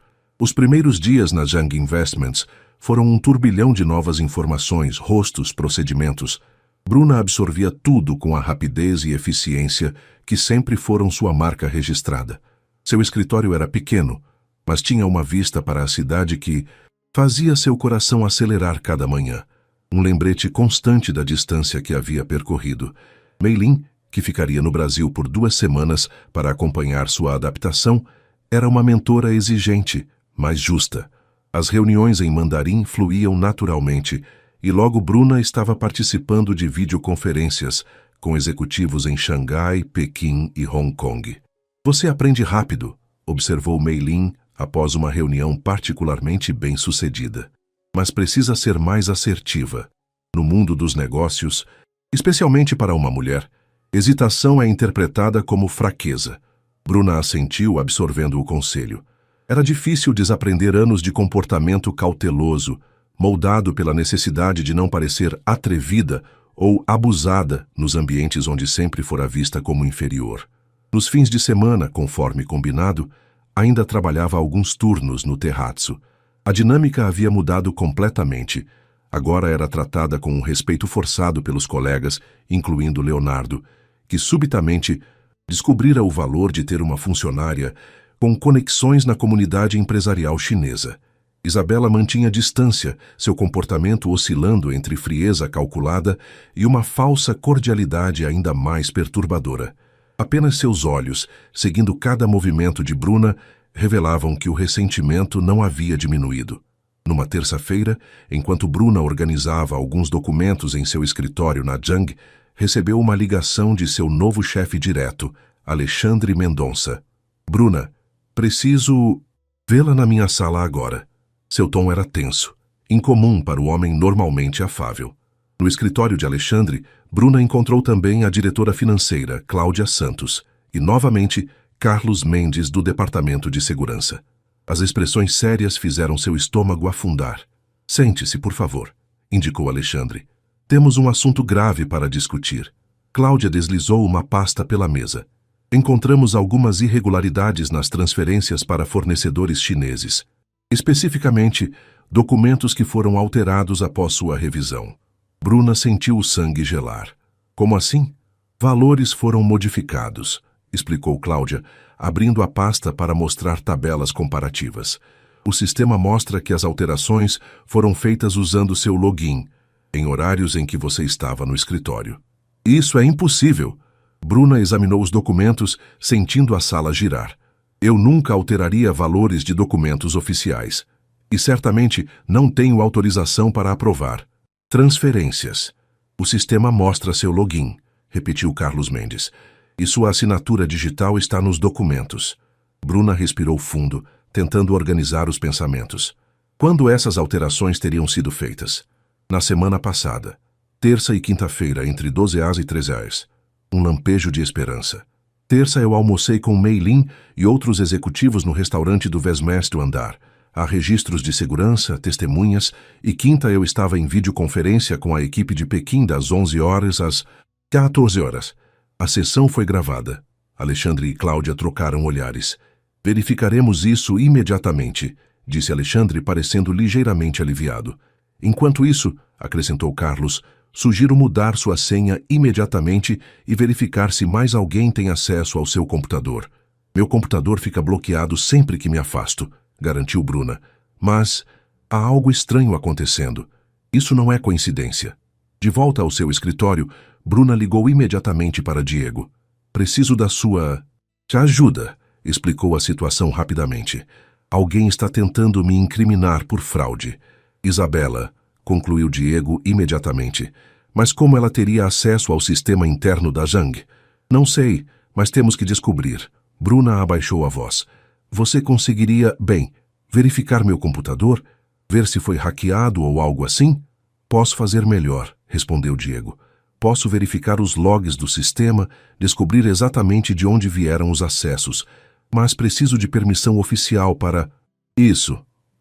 Os primeiros dias na Zhang Investments foram um turbilhão de novas informações, rostos, procedimentos. Bruna absorvia tudo com a rapidez e eficiência que sempre foram sua marca registrada. Seu escritório era pequeno, mas tinha uma vista para a cidade que fazia seu coração acelerar cada manhã. Um lembrete constante da distância que havia percorrido. Meilin, que ficaria no Brasil por 2 semanas para acompanhar sua adaptação, era uma mentora exigente, mas justa. As reuniões em mandarim fluíam naturalmente, e logo Bruna estava participando de videoconferências com executivos em Xangai, Pequim e Hong Kong. Você aprende rápido, observou Meilin após uma reunião particularmente bem-sucedida. Mas precisa ser mais assertiva. No mundo dos negócios, especialmente para uma mulher, hesitação é interpretada como fraqueza. Bruna assentiu, absorvendo o conselho. Era difícil desaprender anos de comportamento cauteloso, moldado pela necessidade de não parecer atrevida ou abusada nos ambientes onde sempre fora vista como inferior. Nos fins de semana, conforme combinado, ainda trabalhava alguns turnos no terrazzo. A dinâmica havia mudado completamente. Agora era tratada com um respeito forçado pelos colegas, incluindo Leonardo, que subitamente descobrira o valor de ter uma funcionária com conexões na comunidade empresarial chinesa. Isabela mantinha distância, seu comportamento oscilando entre frieza calculada e uma falsa cordialidade ainda mais perturbadora. Apenas seus olhos, seguindo cada movimento de Bruna, revelavam que o ressentimento não havia diminuído. Numa terça-feira, enquanto Bruna organizava alguns documentos em seu escritório na Jung, recebeu uma ligação de seu novo chefe direto, Alexandre Mendonça. Bruna, preciso vê-la na minha sala agora. Seu tom era tenso, incomum para o homem normalmente afável. No escritório de Alexandre, Bruna encontrou também a diretora financeira, Cláudia Santos, e, novamente, Carlos Mendes, do Departamento de Segurança. As expressões sérias fizeram seu estômago afundar. Sente-se, por favor, indicou Alexandre. Temos um assunto grave para discutir. Cláudia deslizou uma pasta pela mesa. Encontramos algumas irregularidades nas transferências para fornecedores chineses. Especificamente, documentos que foram alterados após sua revisão. Bruna sentiu o sangue gelar. Como assim? Valores foram modificados, explicou Cláudia, abrindo a pasta para mostrar tabelas comparativas. O sistema mostra que as alterações foram feitas usando seu login, em horários em que você estava no escritório. Isso é impossível. Bruna examinou os documentos, sentindo a sala girar. Eu nunca alteraria valores de documentos oficiais. E certamente não tenho autorização para aprovar. Transferências. O sistema mostra seu login, repetiu Carlos Mendes. E sua assinatura digital está nos documentos. Bruna respirou fundo, tentando organizar os pensamentos. Quando essas alterações teriam sido feitas? Na semana passada. Terça e quinta-feira, entre R$12 e R$13. Um lampejo de esperança. Terça eu almocei com Mei Lin e outros executivos no restaurante do 20º andar. Há registros de segurança, testemunhas, e quinta eu estava em videoconferência com a equipe de Pequim das 11 horas às 14 horas. A sessão foi gravada. Alexandre e Cláudia trocaram olhares. Verificaremos isso imediatamente, disse Alexandre, parecendo ligeiramente aliviado. Enquanto isso, acrescentou Carlos, sugiro mudar sua senha imediatamente e verificar se mais alguém tem acesso ao seu computador. Meu computador fica bloqueado sempre que me afasto, garantiu Bruna. Mas há algo estranho acontecendo. Isso não é coincidência. De volta ao seu escritório, Bruna ligou imediatamente para Diego. Preciso da sua ajuda, explicou a situação rapidamente. Alguém está tentando me incriminar por fraude. Isabela, concluiu Diego imediatamente. Mas como ela teria acesso ao sistema interno da Jung? Não sei, mas temos que descobrir. Bruna abaixou a voz. Você conseguiria, verificar meu computador? Ver se foi hackeado ou algo assim? Posso fazer melhor, respondeu Diego. Posso verificar os logs do sistema, descobrir exatamente de onde vieram os acessos, mas preciso de permissão oficial para... Isso.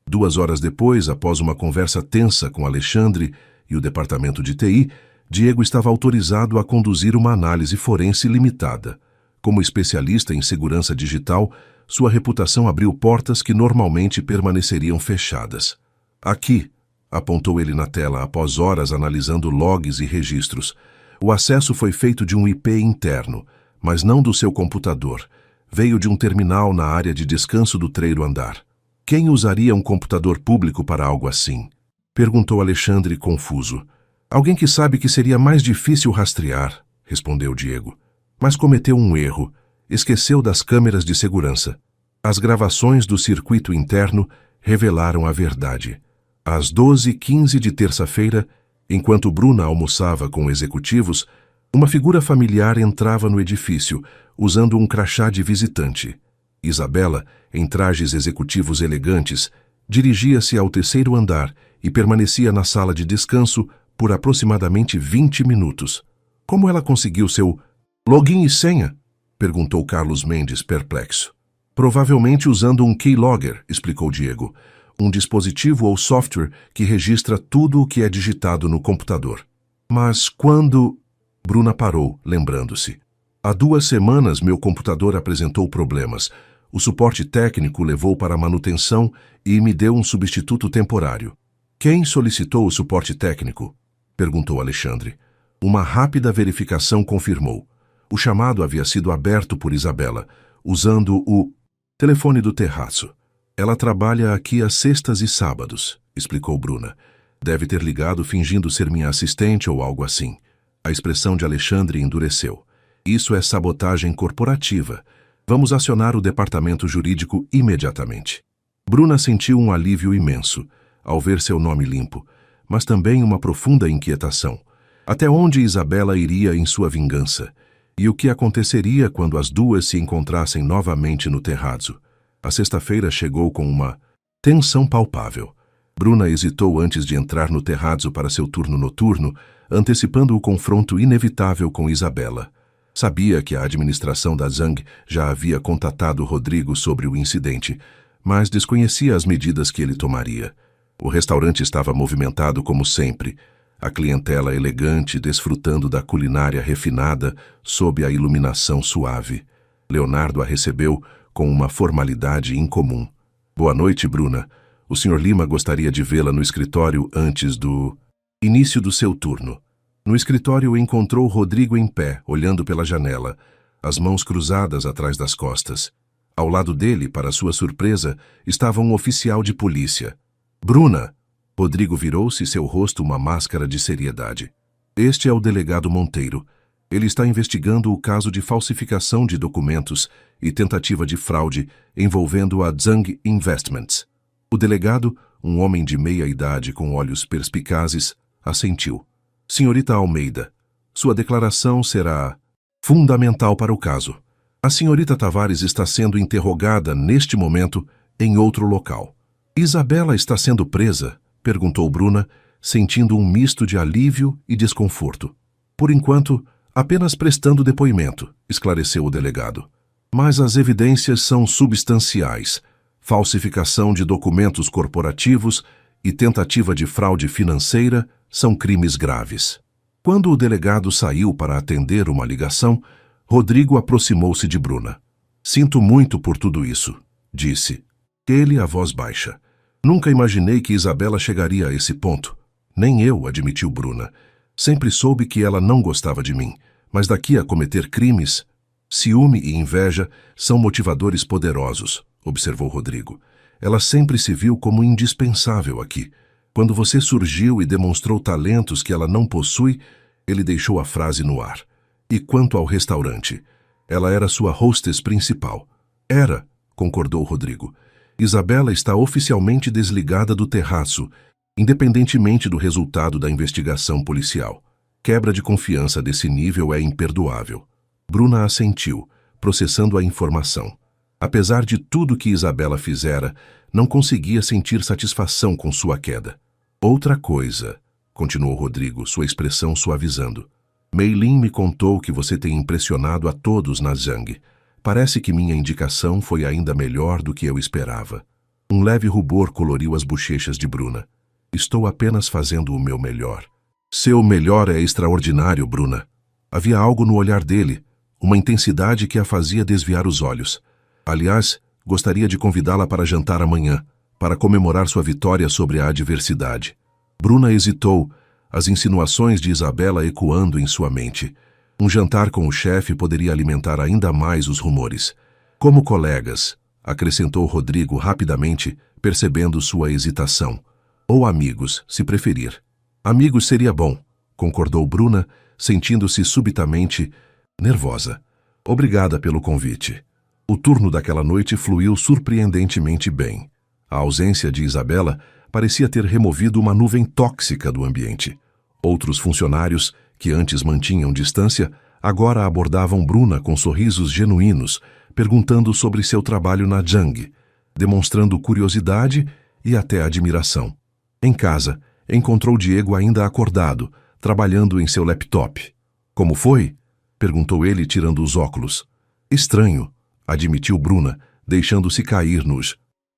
2 horas depois, após uma conversa tensa com Alexandre e o departamento de TI, Diego estava autorizado a conduzir uma análise forense limitada. Como especialista em segurança digital, sua reputação abriu portas que normalmente permaneceriam fechadas. Aqui, apontou ele na tela após horas analisando logs e registros. O acesso foi feito de um IP interno, mas não do seu computador. Veio de um terminal na área de descanso do 3º andar. Quem usaria um computador público para algo assim? Perguntou Alexandre, confuso. Alguém que sabe que seria mais difícil rastrear, respondeu Diego. Mas cometeu um erro. Esqueceu das câmeras de segurança. As gravações do circuito interno revelaram a verdade. Às 12h15 de terça-feira, enquanto Bruna almoçava com executivos, uma figura familiar entrava no edifício, usando um crachá de visitante. Isabela, em trajes executivos elegantes, dirigia-se ao 3º andar e permanecia na sala de descanso por aproximadamente 20 minutos. Como ela conseguiu seu login e senha? Perguntou Carlos Mendes, perplexo. Provavelmente usando um keylogger, explicou Diego. Um dispositivo ou software que registra tudo o que é digitado no computador. Mas quando... Bruna parou, lembrando-se. Há 2 semanas meu computador apresentou problemas. O suporte técnico levou para a manutenção e me deu um substituto temporário. Quem solicitou o suporte técnico? Perguntou Alexandre. Uma rápida verificação confirmou. O chamado havia sido aberto por Isabela, usando o telefone do terraço. Ela trabalha aqui às sextas e sábados, explicou Bruna. Deve ter ligado fingindo ser minha assistente ou algo assim. A expressão de Alexandre endureceu. Isso é sabotagem corporativa. Vamos acionar o departamento jurídico imediatamente. Bruna sentiu um alívio imenso ao ver seu nome limpo, mas também uma profunda inquietação. Até onde Isabela iria em sua vingança? E o que aconteceria quando as duas se encontrassem novamente no terrazzo? A sexta-feira chegou com uma tensão palpável. Bruna hesitou antes de entrar no terrazzo para seu turno noturno, antecipando o confronto inevitável com Isabela. Sabia que a administração da Zang já havia contatado Rodrigo sobre o incidente, mas desconhecia as medidas que ele tomaria. O restaurante estava movimentado como sempre, a clientela elegante desfrutando da culinária refinada sob a iluminação suave. Leonardo a recebeu com uma formalidade incomum. Boa noite, Bruna. O Sr. Lima gostaria de vê-la no escritório antes do início do seu turno. No escritório encontrou Rodrigo em pé, olhando pela janela, as mãos cruzadas atrás das costas. Ao lado dele, para sua surpresa, estava um oficial de polícia. Bruna! Rodrigo virou-se, seu rosto uma máscara de seriedade. Este é o delegado Monteiro. Ele está investigando o caso de falsificação de documentos e tentativa de fraude envolvendo a Zang Investments. O delegado, um homem de meia idade com olhos perspicazes, assentiu. Senhorita Almeida, sua declaração será fundamental para o caso. A senhorita Tavares está sendo interrogada neste momento em outro local. Isabela está sendo presa? Perguntou Bruna, sentindo um misto de alívio e desconforto. Por enquanto, apenas prestando depoimento, esclareceu o delegado. Mas as evidências são substanciais. Falsificação de documentos corporativos e tentativa de fraude financeira são crimes graves. Quando o delegado saiu para atender uma ligação, Rodrigo aproximou-se de Bruna. Sinto muito por tudo isso, disse. Ele a voz baixa. Nunca imaginei que Isabela chegaria a esse ponto. Nem eu, admitiu Bruna. Sempre soube que ela não gostava de mim, mas daqui a cometer crimes, ciúme e inveja são motivadores poderosos, observou Rodrigo. Ela sempre se viu como indispensável aqui. Quando você surgiu e demonstrou talentos que ela não possui, ele deixou a frase no ar. E quanto ao restaurante? Ela era sua hostess principal. Era, concordou Rodrigo. Isabela está oficialmente desligada do terraço, independentemente do resultado da investigação policial. Quebra de confiança desse nível é imperdoável. Bruna assentiu, processando a informação. Apesar de tudo que Isabela fizera, não conseguia sentir satisfação com sua queda. Outra coisa, continuou Rodrigo, sua expressão suavizando. Meilin me contou que você tem impressionado a todos na Zang. Parece que minha indicação foi ainda melhor do que eu esperava. Um leve rubor coloriu as bochechas de Bruna. Estou apenas fazendo o meu melhor. Seu melhor é extraordinário, Bruna. Havia algo no olhar dele, uma intensidade que a fazia desviar os olhos. Aliás, gostaria de convidá-la para jantar amanhã, para comemorar sua vitória sobre a adversidade. Bruna hesitou, as insinuações de Isabela ecoando em sua mente. Um jantar com o chefe poderia alimentar ainda mais os rumores. Como colegas, acrescentou Rodrigo rapidamente, percebendo sua hesitação. Ou amigos, se preferir. Amigos seria bom, concordou Bruna, sentindo-se subitamente nervosa. Obrigada pelo convite. O turno daquela noite fluiu surpreendentemente bem. A ausência de Isabela parecia ter removido uma nuvem tóxica do ambiente. Outros funcionários, que antes mantinham distância, agora abordavam Bruna com sorrisos genuínos, perguntando sobre seu trabalho na Zang, demonstrando curiosidade e até admiração. Em casa, encontrou Diego ainda acordado, trabalhando em seu laptop. Como foi? Perguntou ele, tirando os óculos. Estranho, admitiu Bruna, deixando-se cair no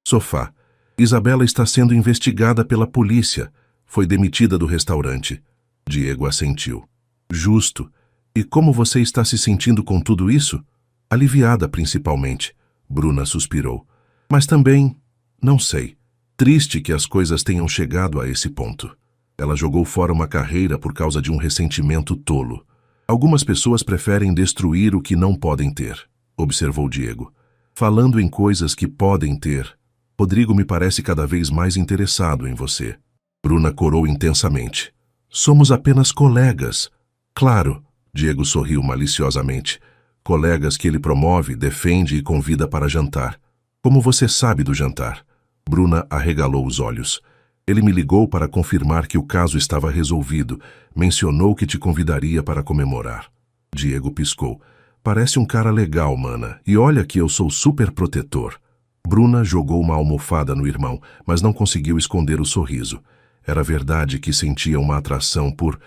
sofá. Isabela está sendo investigada pela polícia. Foi demitida do restaurante. Diego assentiu. Justo. E como você está se sentindo com tudo isso? Aliviada, principalmente. Bruna suspirou. Mas também, não sei. Triste que as coisas tenham chegado a esse ponto. Ela jogou fora uma carreira por causa de um ressentimento tolo. Algumas pessoas preferem destruir o que não podem ter, observou Diego. Falando em coisas que podem ter, Rodrigo me parece cada vez mais interessado em você. Bruna corou intensamente. Somos apenas colegas. Claro, Diego sorriu maliciosamente. Colegas que ele promove, defende e convida para jantar. Como você sabe do jantar? Bruna arregalou os olhos. Ele me ligou para confirmar que o caso estava resolvido. Mencionou que te convidaria para comemorar. Diego piscou. Parece um cara legal, mana. E olha que eu sou super protetor. Bruna jogou uma almofada no irmão, mas não conseguiu esconder o sorriso. Era verdade que sentia uma atração por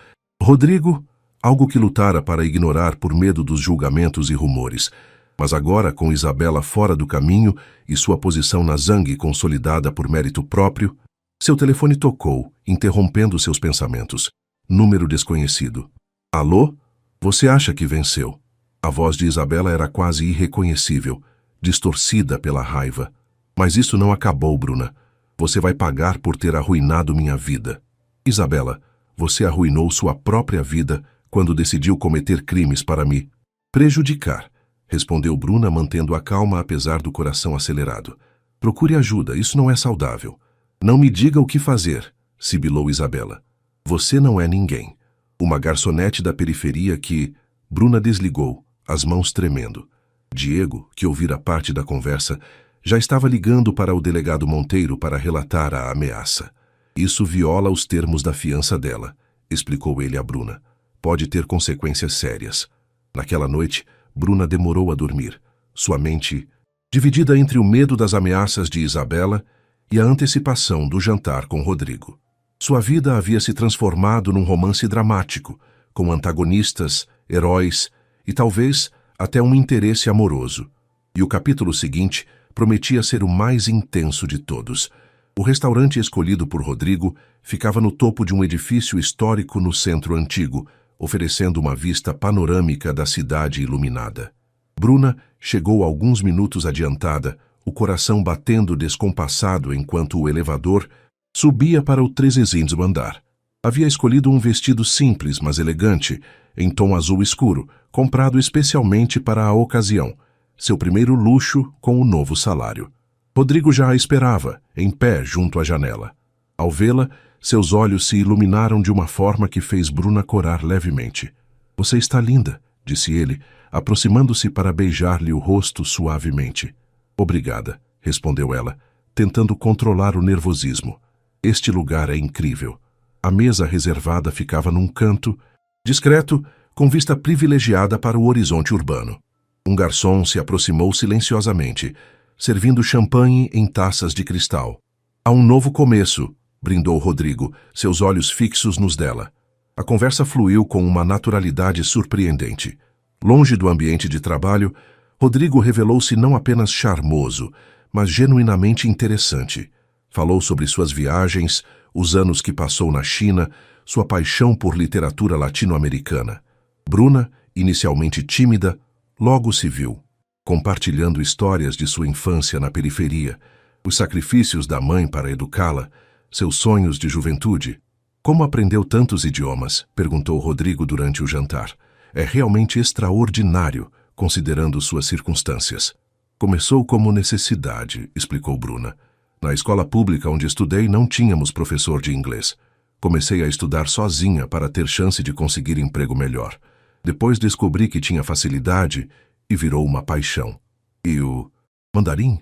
Rodrigo, algo que lutara para ignorar por medo dos julgamentos e rumores. Mas agora, com Isabela fora do caminho e sua posição na Zang consolidada por mérito próprio, seu telefone tocou, interrompendo seus pensamentos. Número desconhecido. Alô? Você acha que venceu? A voz de Isabela era quase irreconhecível, distorcida pela raiva. Mas isso não acabou, Bruna. Você vai pagar por ter arruinado minha vida. Isabela, você arruinou sua própria vida quando decidiu cometer crimes para me prejudicar, respondeu Bruna, mantendo a calma apesar do coração acelerado. Procure ajuda, isso não é saudável. Não me diga o que fazer, sibilou Isabela. Você não é ninguém. Uma garçonete da periferia que... Bruna desligou, as mãos tremendo. Diego, que ouvira parte da conversa, já estava ligando para o delegado Monteiro para relatar a ameaça. Isso viola os termos da fiança dela, explicou ele a Bruna. Pode ter consequências sérias. Naquela noite, Bruna demorou a dormir. Sua mente, dividida entre o medo das ameaças de Isabela e a antecipação do jantar com Rodrigo. Sua vida havia se transformado num romance dramático, com antagonistas, heróis e talvez até um interesse amoroso. E o capítulo seguinte prometia ser o mais intenso de todos. O restaurante escolhido por Rodrigo ficava no topo de um edifício histórico no centro antigo, oferecendo uma vista panorâmica da cidade iluminada. Bruna chegou alguns minutos adiantada, o coração batendo descompassado enquanto o elevador subia para o 13º andar. Havia escolhido um vestido simples, mas elegante, em tom azul escuro, comprado especialmente para a ocasião, seu primeiro luxo com o novo salário. Rodrigo já a esperava, em pé junto à janela. Ao vê-la, seus olhos se iluminaram de uma forma que fez Bruna corar levemente. Você está linda, disse ele, aproximando-se para beijar-lhe o rosto suavemente. Obrigada, respondeu ela, tentando controlar o nervosismo. Este lugar é incrível. A mesa reservada ficava num canto, discreto, com vista privilegiada para o horizonte urbano. Um garçom se aproximou silenciosamente, servindo champanhe em taças de cristal. Há um novo começo, brindou Rodrigo, seus olhos fixos nos dela. A conversa fluiu com uma naturalidade surpreendente. Longe do ambiente de trabalho, Rodrigo revelou-se não apenas charmoso, mas genuinamente interessante. Falou sobre suas viagens, os anos que passou na China, sua paixão por literatura latino-americana. Bruna, inicialmente tímida, logo se viu, compartilhando histórias de sua infância na periferia, os sacrifícios da mãe para educá-la, seus sonhos de juventude. Como aprendeu tantos idiomas? Perguntou Rodrigo durante o jantar. É realmente extraordinário, considerando suas circunstâncias. Começou como necessidade, explicou Bruna. Na escola pública onde estudei não tínhamos professor de inglês. Comecei a estudar sozinha para ter chance de conseguir emprego melhor. Depois descobri que tinha facilidade e virou uma paixão. E o mandarim?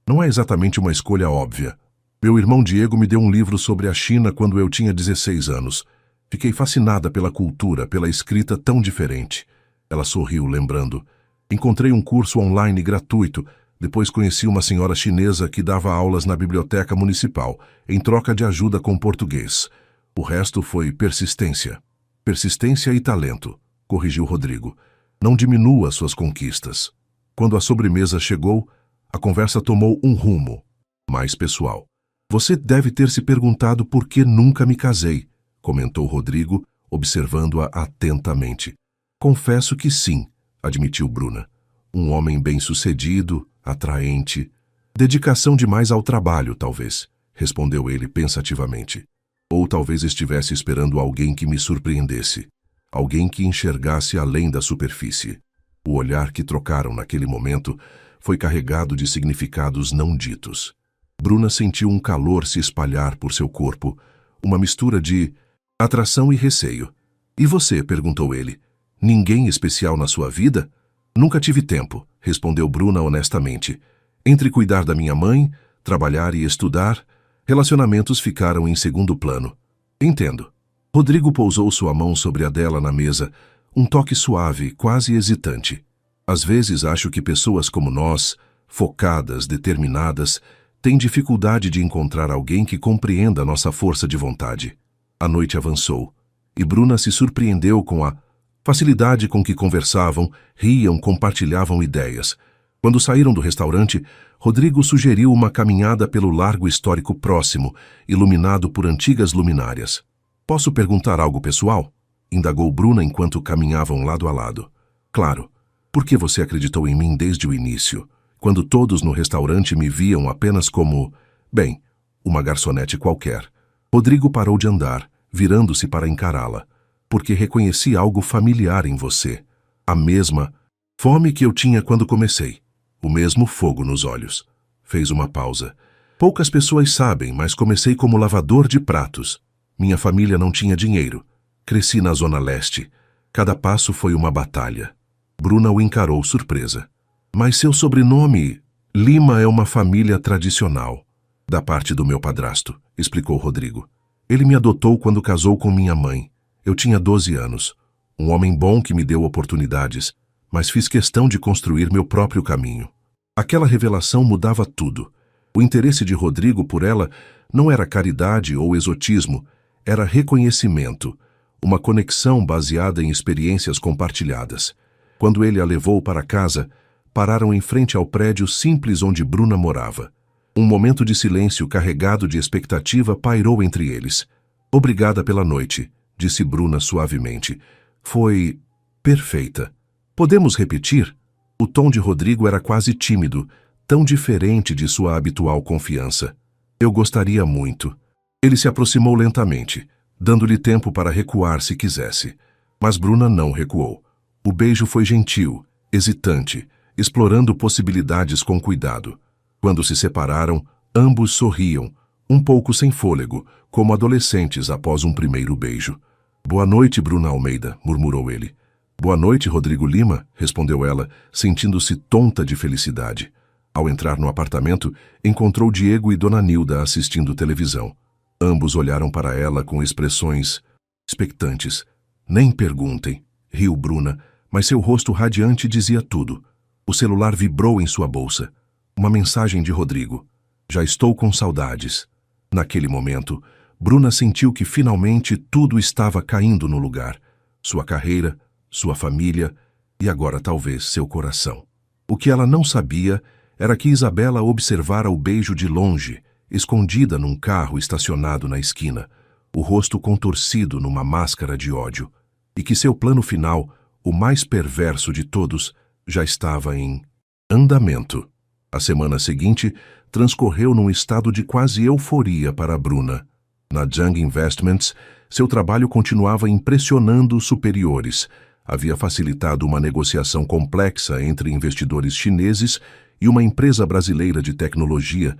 Não é exatamente uma escolha óbvia. Meu irmão Diego me deu um livro sobre a China quando eu tinha 16 anos. Fiquei fascinada pela cultura, pela escrita tão diferente. Ela sorriu, lembrando. Encontrei um curso online gratuito. Depois conheci uma senhora chinesa que dava aulas na biblioteca municipal, em troca de ajuda com português. O resto foi persistência. Persistência e talento, corrigiu Rodrigo. Não diminua suas conquistas. Quando a sobremesa chegou, a conversa tomou um rumo mais pessoal. Você deve ter se perguntado por que nunca me casei, comentou Rodrigo, observando-a atentamente. Confesso que sim, admitiu Bruna. Um homem bem-sucedido, atraente. Dedicação demais ao trabalho, talvez, respondeu ele pensativamente. Ou talvez estivesse esperando alguém que me surpreendesse. Alguém que enxergasse além da superfície. O olhar que trocaram naquele momento foi carregado de significados não ditos. Bruna sentiu um calor se espalhar por seu corpo, uma mistura de atração e receio. E você? Perguntou ele. Ninguém especial na sua vida? Nunca tive tempo, respondeu Bruna honestamente. Entre cuidar da minha mãe, trabalhar e estudar, relacionamentos ficaram em segundo plano. Entendo. Rodrigo pousou sua mão sobre a dela na mesa, um toque suave, quase hesitante. Às vezes acho que pessoas como nós, focadas, determinadas, têm dificuldade de encontrar alguém que compreenda nossa força de vontade. A noite avançou, e Bruna se surpreendeu com a facilidade com que conversavam, riam, compartilhavam ideias. Quando saíram do restaurante, Rodrigo sugeriu uma caminhada pelo largo histórico próximo, iluminado por antigas luminárias. Posso perguntar algo pessoal? Indagou Bruna enquanto caminhavam lado a lado. Claro. Por que você acreditou em mim desde o início, quando todos no restaurante me viam apenas como, bem, uma garçonete qualquer? Rodrigo parou de andar, virando-se para encará-la, porque reconheci algo familiar em você. A mesma fome que eu tinha quando comecei. O mesmo fogo nos olhos. Fez uma pausa. Poucas pessoas sabem, mas comecei como lavador de pratos. Minha família não tinha dinheiro. Cresci na Zona Leste. Cada passo foi uma batalha. Bruna o encarou surpresa. Mas seu sobrenome, Lima, é uma família tradicional. Da parte do meu padrasto, explicou Rodrigo. Ele me adotou quando casou com minha mãe. Eu tinha 12 anos. Um homem bom que me deu oportunidades, mas fiz questão de construir meu próprio caminho. Aquela revelação mudava tudo. O interesse de Rodrigo por ela não era caridade ou exotismo, era reconhecimento, uma conexão baseada em experiências compartilhadas. Quando ele a levou para casa, pararam em frente ao prédio simples onde Bruna morava. Um momento de silêncio carregado de expectativa pairou entre eles. Obrigada pela noite, disse Bruna suavemente. Foi perfeita. Podemos repetir? O tom de Rodrigo era quase tímido, tão diferente de sua habitual confiança. Eu gostaria muito. Ele se aproximou lentamente, dando-lhe tempo para recuar se quisesse. Mas Bruna não recuou. O beijo foi gentil, hesitante, explorando possibilidades com cuidado. Quando se separaram, ambos sorriam, um pouco sem fôlego, como adolescentes após um primeiro beijo. Boa noite, Bruna Almeida, murmurou ele. Boa noite, Rodrigo Lima, respondeu ela, sentindo-se tonta de felicidade. Ao entrar no apartamento, encontrou Diego e Dona Nilda assistindo televisão. Ambos olharam para ela com expressões expectantes. Nem perguntem, riu Bruna, mas seu rosto radiante dizia tudo. O celular vibrou em sua bolsa. Uma mensagem de Rodrigo. Já estou com saudades. Naquele momento, Bruna sentiu que finalmente tudo estava caindo no lugar. Sua carreira, sua família e agora talvez seu coração. O que ela não sabia era que Isabela observara o beijo de longe, escondida num carro estacionado na esquina, o rosto contorcido numa máscara de ódio, e que seu plano final, o mais perverso de todos, já estava em andamento. A semana seguinte transcorreu num estado de quase euforia para Bruna. Na Jung Investments, seu trabalho continuava impressionando os superiores. Havia facilitado uma negociação complexa entre investidores chineses e uma empresa brasileira de tecnologia,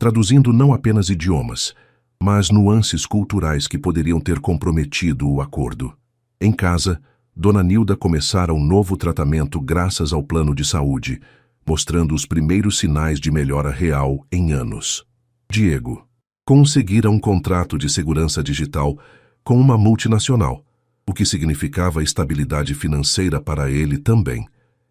traduzindo não apenas idiomas, mas nuances culturais que poderiam ter comprometido o acordo. Em casa, Dona Nilda começara um novo tratamento graças ao plano de saúde, mostrando os primeiros sinais de melhora real em anos. Diego conseguira um contrato de segurança digital com uma multinacional, o que significava estabilidade financeira para ele também.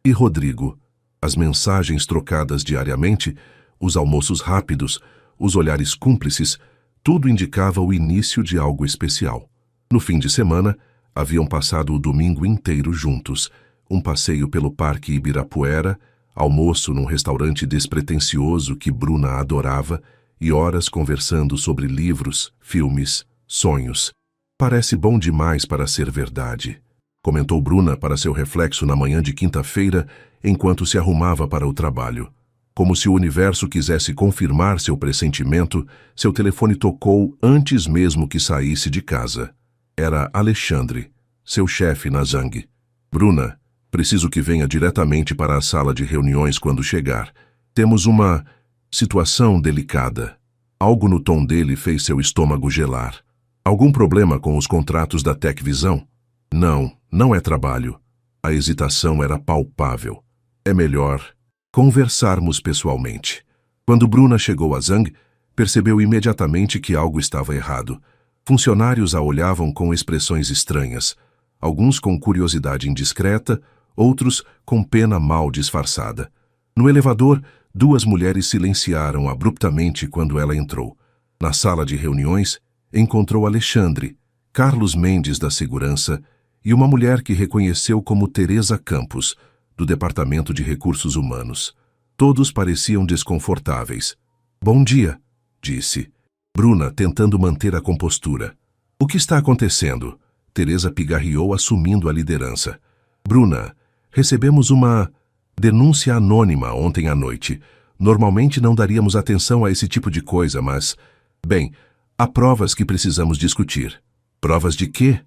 E Rodrigo, as mensagens trocadas diariamente, os almoços rápidos, os olhares cúmplices, tudo indicava o início de algo especial. No fim de semana, haviam passado o domingo inteiro juntos, um passeio pelo Parque Ibirapuera, almoço num restaurante despretensioso que Bruna adorava e horas conversando sobre livros, filmes, sonhos. Parece bom demais para ser verdade, comentou Bruna para seu reflexo na manhã de quinta-feira enquanto se arrumava para o trabalho. Como se o universo quisesse confirmar seu pressentimento, seu telefone tocou antes mesmo que saísse de casa. Era Alexandre, seu chefe na Zang. Bruna, preciso que venha diretamente para a sala de reuniões quando chegar. Temos uma situação delicada. Algo no tom dele fez seu estômago gelar. Algum problema com os contratos da Tecvisão? Não, não é trabalho. A hesitação era palpável. É melhor conversarmos pessoalmente. Quando Bruna chegou a Zhang, percebeu imediatamente que algo estava errado. Funcionários a olhavam com expressões estranhas, alguns com curiosidade indiscreta, outros com pena mal disfarçada. No elevador, duas mulheres silenciaram abruptamente quando ela entrou. Na sala de reuniões, encontrou Alexandre, Carlos Mendes da Segurança e uma mulher que reconheceu como Teresa Campos, do Departamento de Recursos Humanos. Todos pareciam desconfortáveis. "Bom dia", disse Bruna, tentando manter a compostura. "O que está acontecendo?" Teresa pigarreou, assumindo a liderança. "Bruna, recebemos uma denúncia anônima ontem à noite. Normalmente não daríamos atenção a esse tipo de coisa, mas... Bem, há provas que precisamos discutir." "Provas de quê?"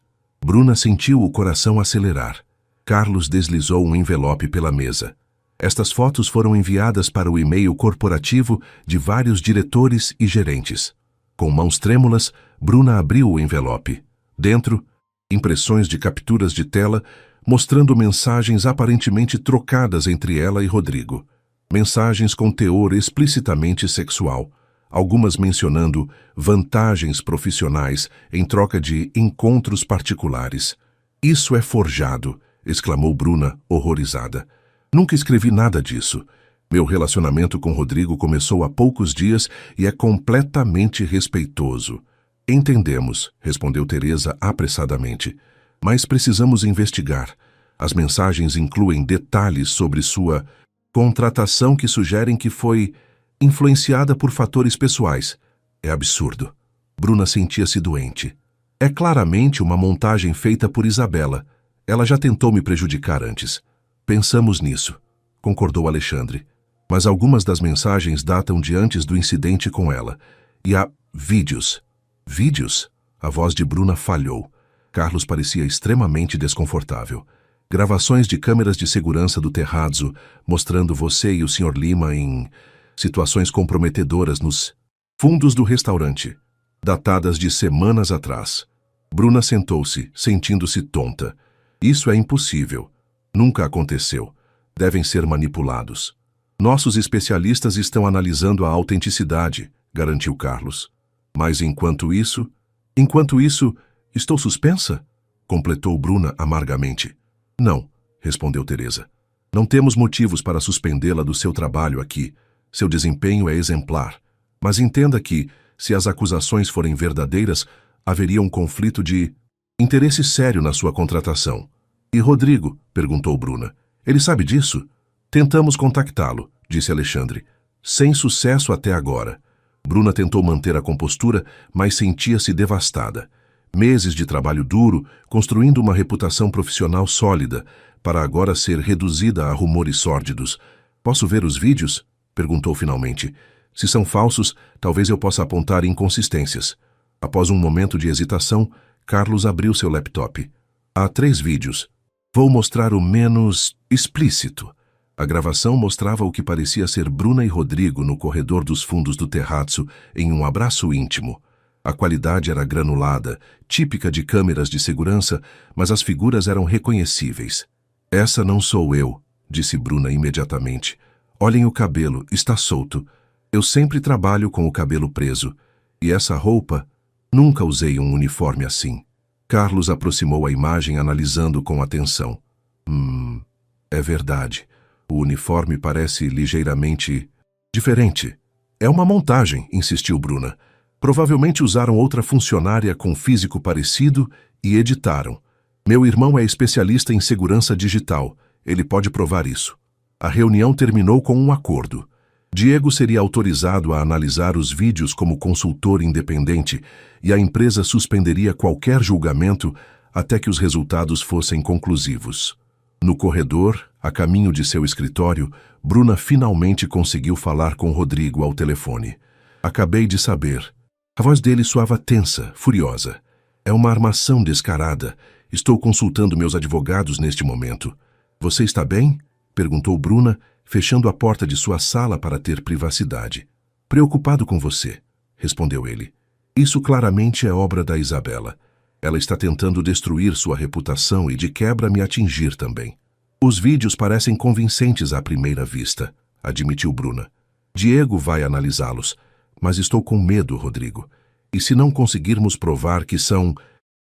Bruna sentiu o coração acelerar. Carlos deslizou um envelope pela mesa. Estas fotos foram enviadas para o e-mail corporativo de vários diretores e gerentes. Com mãos trêmulas, Bruna abriu o envelope. Dentro, impressões de capturas de tela mostrando mensagens aparentemente trocadas entre ela e Rodrigo. Mensagens com teor explicitamente sexual, algumas mencionando vantagens profissionais em troca de encontros particulares. "Isso é forjado", exclamou Bruna, horrorizada. "Nunca escrevi nada disso. Meu relacionamento com Rodrigo começou há poucos dias e é completamente respeitoso." "Entendemos", respondeu Teresa apressadamente. "Mas precisamos investigar. As mensagens incluem detalhes sobre sua contratação que sugerem que foi influenciada por fatores pessoais. É absurdo." Bruna sentia-se doente. "É claramente uma montagem feita por Isabela. Ela já tentou me prejudicar antes." "Pensamos nisso", concordou Alexandre. "Mas algumas das mensagens datam de antes do incidente com ela. E há vídeos." "Vídeos?" A voz de Bruna falhou. Carlos parecia extremamente desconfortável. "Gravações de câmeras de segurança do Terrazzo, mostrando você e o Sr. Lima em situações comprometedoras nos fundos do restaurante, datadas de semanas atrás." Bruna sentou-se, sentindo-se tonta. "Isso é impossível. Nunca aconteceu. Devem ser manipulados." "Nossos especialistas estão analisando a autenticidade", garantiu Carlos. "Mas enquanto isso, estou suspensa?" completou Bruna amargamente. "Não", respondeu Teresa. "Não temos motivos para suspendê-la do seu trabalho aqui. Seu desempenho é exemplar. Mas entenda que, se as acusações forem verdadeiras, haveria um conflito de interesse sério na sua contratação." "E Rodrigo?" perguntou Bruna. "Ele sabe disso?" "Tentamos contactá-lo", disse Alexandre. "Sem sucesso até agora." Bruna tentou manter a compostura, mas sentia-se devastada. Meses de trabalho duro, construindo uma reputação profissional sólida, para agora ser reduzida a rumores sórdidos. "Posso ver os vídeos?" perguntou finalmente. "Se são falsos, talvez eu possa apontar inconsistências." Após um momento de hesitação, Carlos abriu seu laptop. "Há 3 vídeos. Vou mostrar o menos explícito." A gravação mostrava o que parecia ser Bruna e Rodrigo no corredor dos fundos do Terrazzo em um abraço íntimo. A qualidade era granulada, típica de câmeras de segurança, mas as figuras eram reconhecíveis. "Essa não sou eu", disse Bruna imediatamente. "Olhem o cabelo, está solto. Eu sempre trabalho com o cabelo preso. E essa roupa, nunca usei um uniforme assim." Carlos aproximou a imagem analisando com atenção. É verdade. O uniforme parece ligeiramente diferente." "É uma montagem", insistiu Bruna. "Provavelmente usaram outra funcionária com físico parecido e editaram. Meu irmão é especialista em segurança digital. Ele pode provar isso." A reunião terminou com um acordo. Diego seria autorizado a analisar os vídeos como consultor independente e a empresa suspenderia qualquer julgamento até que os resultados fossem conclusivos. No corredor, a caminho de seu escritório, Bruna finalmente conseguiu falar com Rodrigo ao telefone. "Acabei de saber." A voz dele soava tensa, furiosa. "É uma armação descarada. Estou consultando meus advogados neste momento." "Você está bem?" perguntou Bruna, fechando a porta de sua sala para ter privacidade. "Preocupado com você", respondeu ele. "Isso claramente é obra da Isabela. Ela está tentando destruir sua reputação e de quebra me atingir também." Os vídeos parecem convincentes à primeira vista, admitiu Bruna. Diego vai analisá-los, mas estou com medo, Rodrigo. E se não conseguirmos provar que são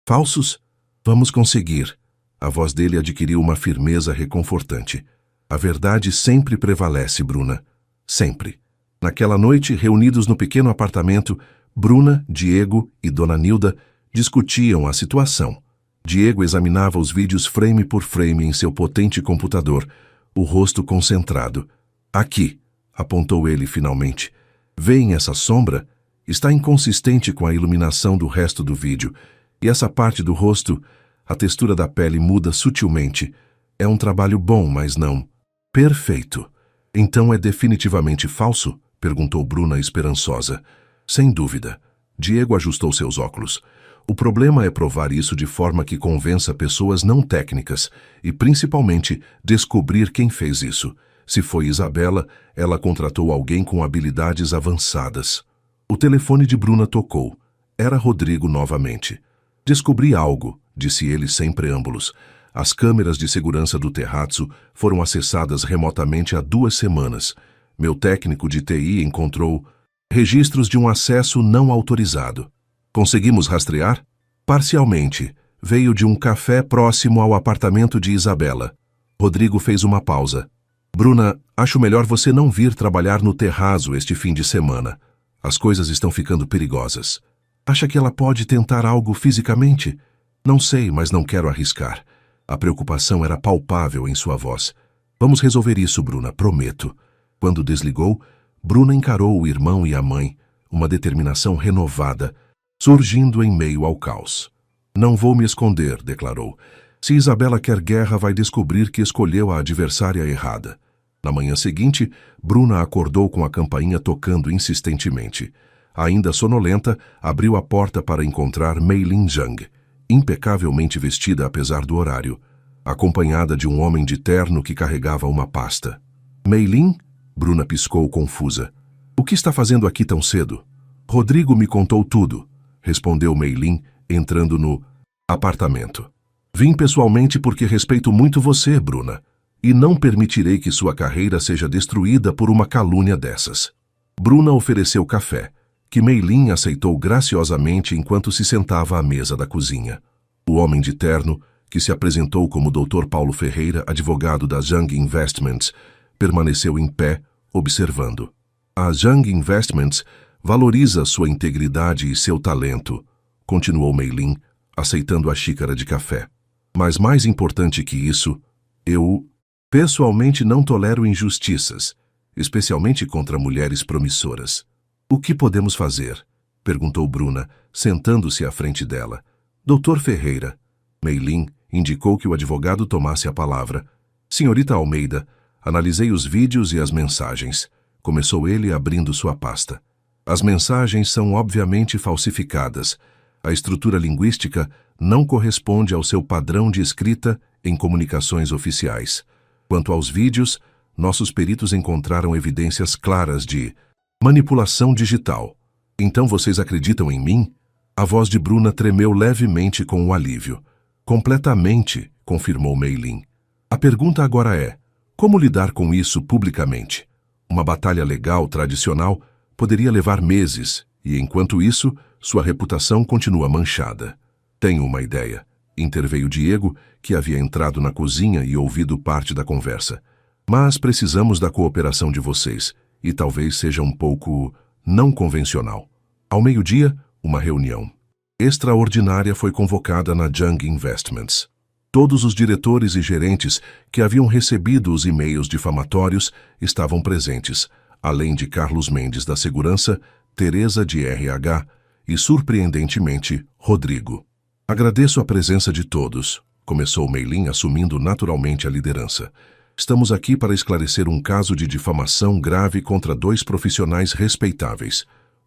falsos? Vamos conseguir. A voz dele adquiriu uma firmeza reconfortante. A verdade sempre prevalece, Bruna. Sempre. Naquela noite, reunidos no pequeno apartamento, Bruna, Diego e Dona Nilda discutiam a situação. Diego examinava os vídeos frame por frame em seu potente computador, o rosto concentrado. Aqui, apontou ele finalmente. Veem essa sombra? Está inconsistente com a iluminação do resto do vídeo. E essa parte do rosto, a textura da pele muda sutilmente. É um trabalho bom, mas não perfeito. Então é definitivamente falso? Perguntou Bruna esperançosa. Sem dúvida. Diego ajustou seus óculos. O problema é provar isso de forma que convença pessoas não técnicas e, principalmente, descobrir quem fez isso. Se foi Isabela, ela contratou alguém com habilidades avançadas. O telefone de Bruna tocou. Era Rodrigo novamente. Descobri algo, disse ele sem preâmbulos. As câmeras de segurança do Terrazzo foram acessadas remotamente há 2 semanas. Meu técnico de TI encontrou registros de um acesso não autorizado. Conseguimos rastrear? Parcialmente. Veio de um café próximo ao apartamento de Isabela. Rodrigo fez uma pausa. Bruna, acho melhor você não vir trabalhar no Terrazzo este fim de semana. As coisas estão ficando perigosas. Acha que ela pode tentar algo fisicamente? Não sei, mas não quero arriscar. A preocupação era palpável em sua voz. Vamos resolver isso, Bruna, prometo. Quando desligou, Bruna encarou o irmão e a mãe, uma determinação renovada, surgindo em meio ao caos. Não vou me esconder, declarou. Se Isabela quer guerra, vai descobrir que escolheu a adversária errada. Na manhã seguinte, Bruna acordou com a campainha tocando insistentemente. Ainda sonolenta, abriu a porta para encontrar Meilin Zhang, impecavelmente vestida apesar do horário, acompanhada de um homem de terno que carregava uma pasta. Meilin? Bruna piscou confusa. O que está fazendo aqui tão cedo? Rodrigo me contou tudo, respondeu Meilin, entrando no apartamento. Vim pessoalmente porque respeito muito você, Bruna, e não permitirei que sua carreira seja destruída por uma calúnia dessas. Bruna ofereceu café, que Meilin aceitou graciosamente enquanto se sentava à mesa da cozinha. O homem de terno, que se apresentou como Dr. Paulo Ferreira, advogado da Zhang Investments, permaneceu em pé, observando. A Zhang Investments valoriza sua integridade e seu talento, continuou Meilin, aceitando a xícara de café. Mas mais importante que isso, eu pessoalmente não tolero injustiças, especialmente contra mulheres promissoras. O que podemos fazer? Perguntou Bruna, sentando-se à frente dela. Doutor Ferreira. Meilin indicou que o advogado tomasse a palavra. Senhorita Almeida, analisei os vídeos e as mensagens. Começou ele abrindo sua pasta. As mensagens são obviamente falsificadas. A estrutura linguística não corresponde ao seu padrão de escrita em comunicações oficiais. Quanto aos vídeos, nossos peritos encontraram evidências claras de manipulação digital. Então vocês acreditam em mim? A voz de Bruna tremeu levemente com o alívio. Completamente, confirmou Meilin. A pergunta agora é, como lidar com isso publicamente? Uma batalha legal tradicional poderia levar meses e, enquanto isso, sua reputação continua manchada. Tenho uma ideia, interveio Diego, que havia entrado na cozinha e ouvido parte da conversa. Mas precisamos da cooperação de vocês, e talvez seja um pouco não convencional. Ao meio-dia, uma reunião extraordinária foi convocada na Zhang Investments. Todos os diretores e gerentes que haviam recebido os e-mails difamatórios estavam presentes, além de Carlos Mendes da Segurança, Teresa de RH e, surpreendentemente, Rodrigo. Agradeço a presença de todos, começou Meilin assumindo naturalmente a liderança. Estamos aqui para esclarecer um caso de difamação grave contra 2 profissionais respeitáveis,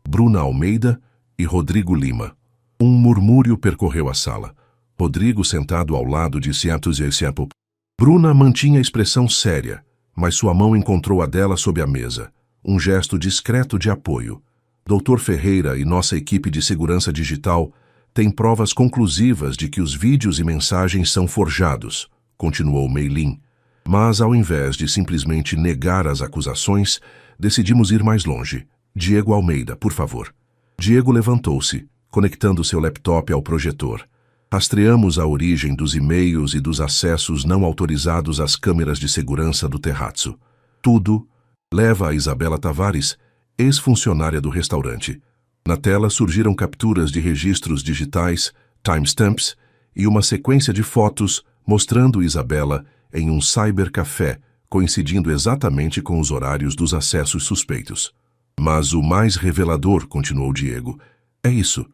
Bruna Almeida e Rodrigo Lima. Um murmúrio percorreu a sala. Rodrigo, sentado ao lado, disse entusiasmado. Bruna mantinha a expressão séria, mas sua mão encontrou a dela sob a mesa. Um gesto discreto de apoio. Dr. Ferreira e nossa equipe de segurança digital têm provas conclusivas de que os vídeos e mensagens são forjados, continuou Meilin. Mas, ao invés de simplesmente negar as acusações, decidimos ir mais longe. Diego Almeida, por favor. Diego levantou-se, conectando seu laptop ao projetor. Rastreamos a origem dos e-mails e dos acessos não autorizados às câmeras de segurança do Terrazzo. Tudo leva a Isabela Tavares, ex-funcionária do restaurante. Na tela surgiram capturas de registros digitais, timestamps e uma sequência de fotos mostrando Isabela em um cybercafé, coincidindo exatamente com os horários dos acessos suspeitos. Mas o mais revelador, continuou Diego, é isso.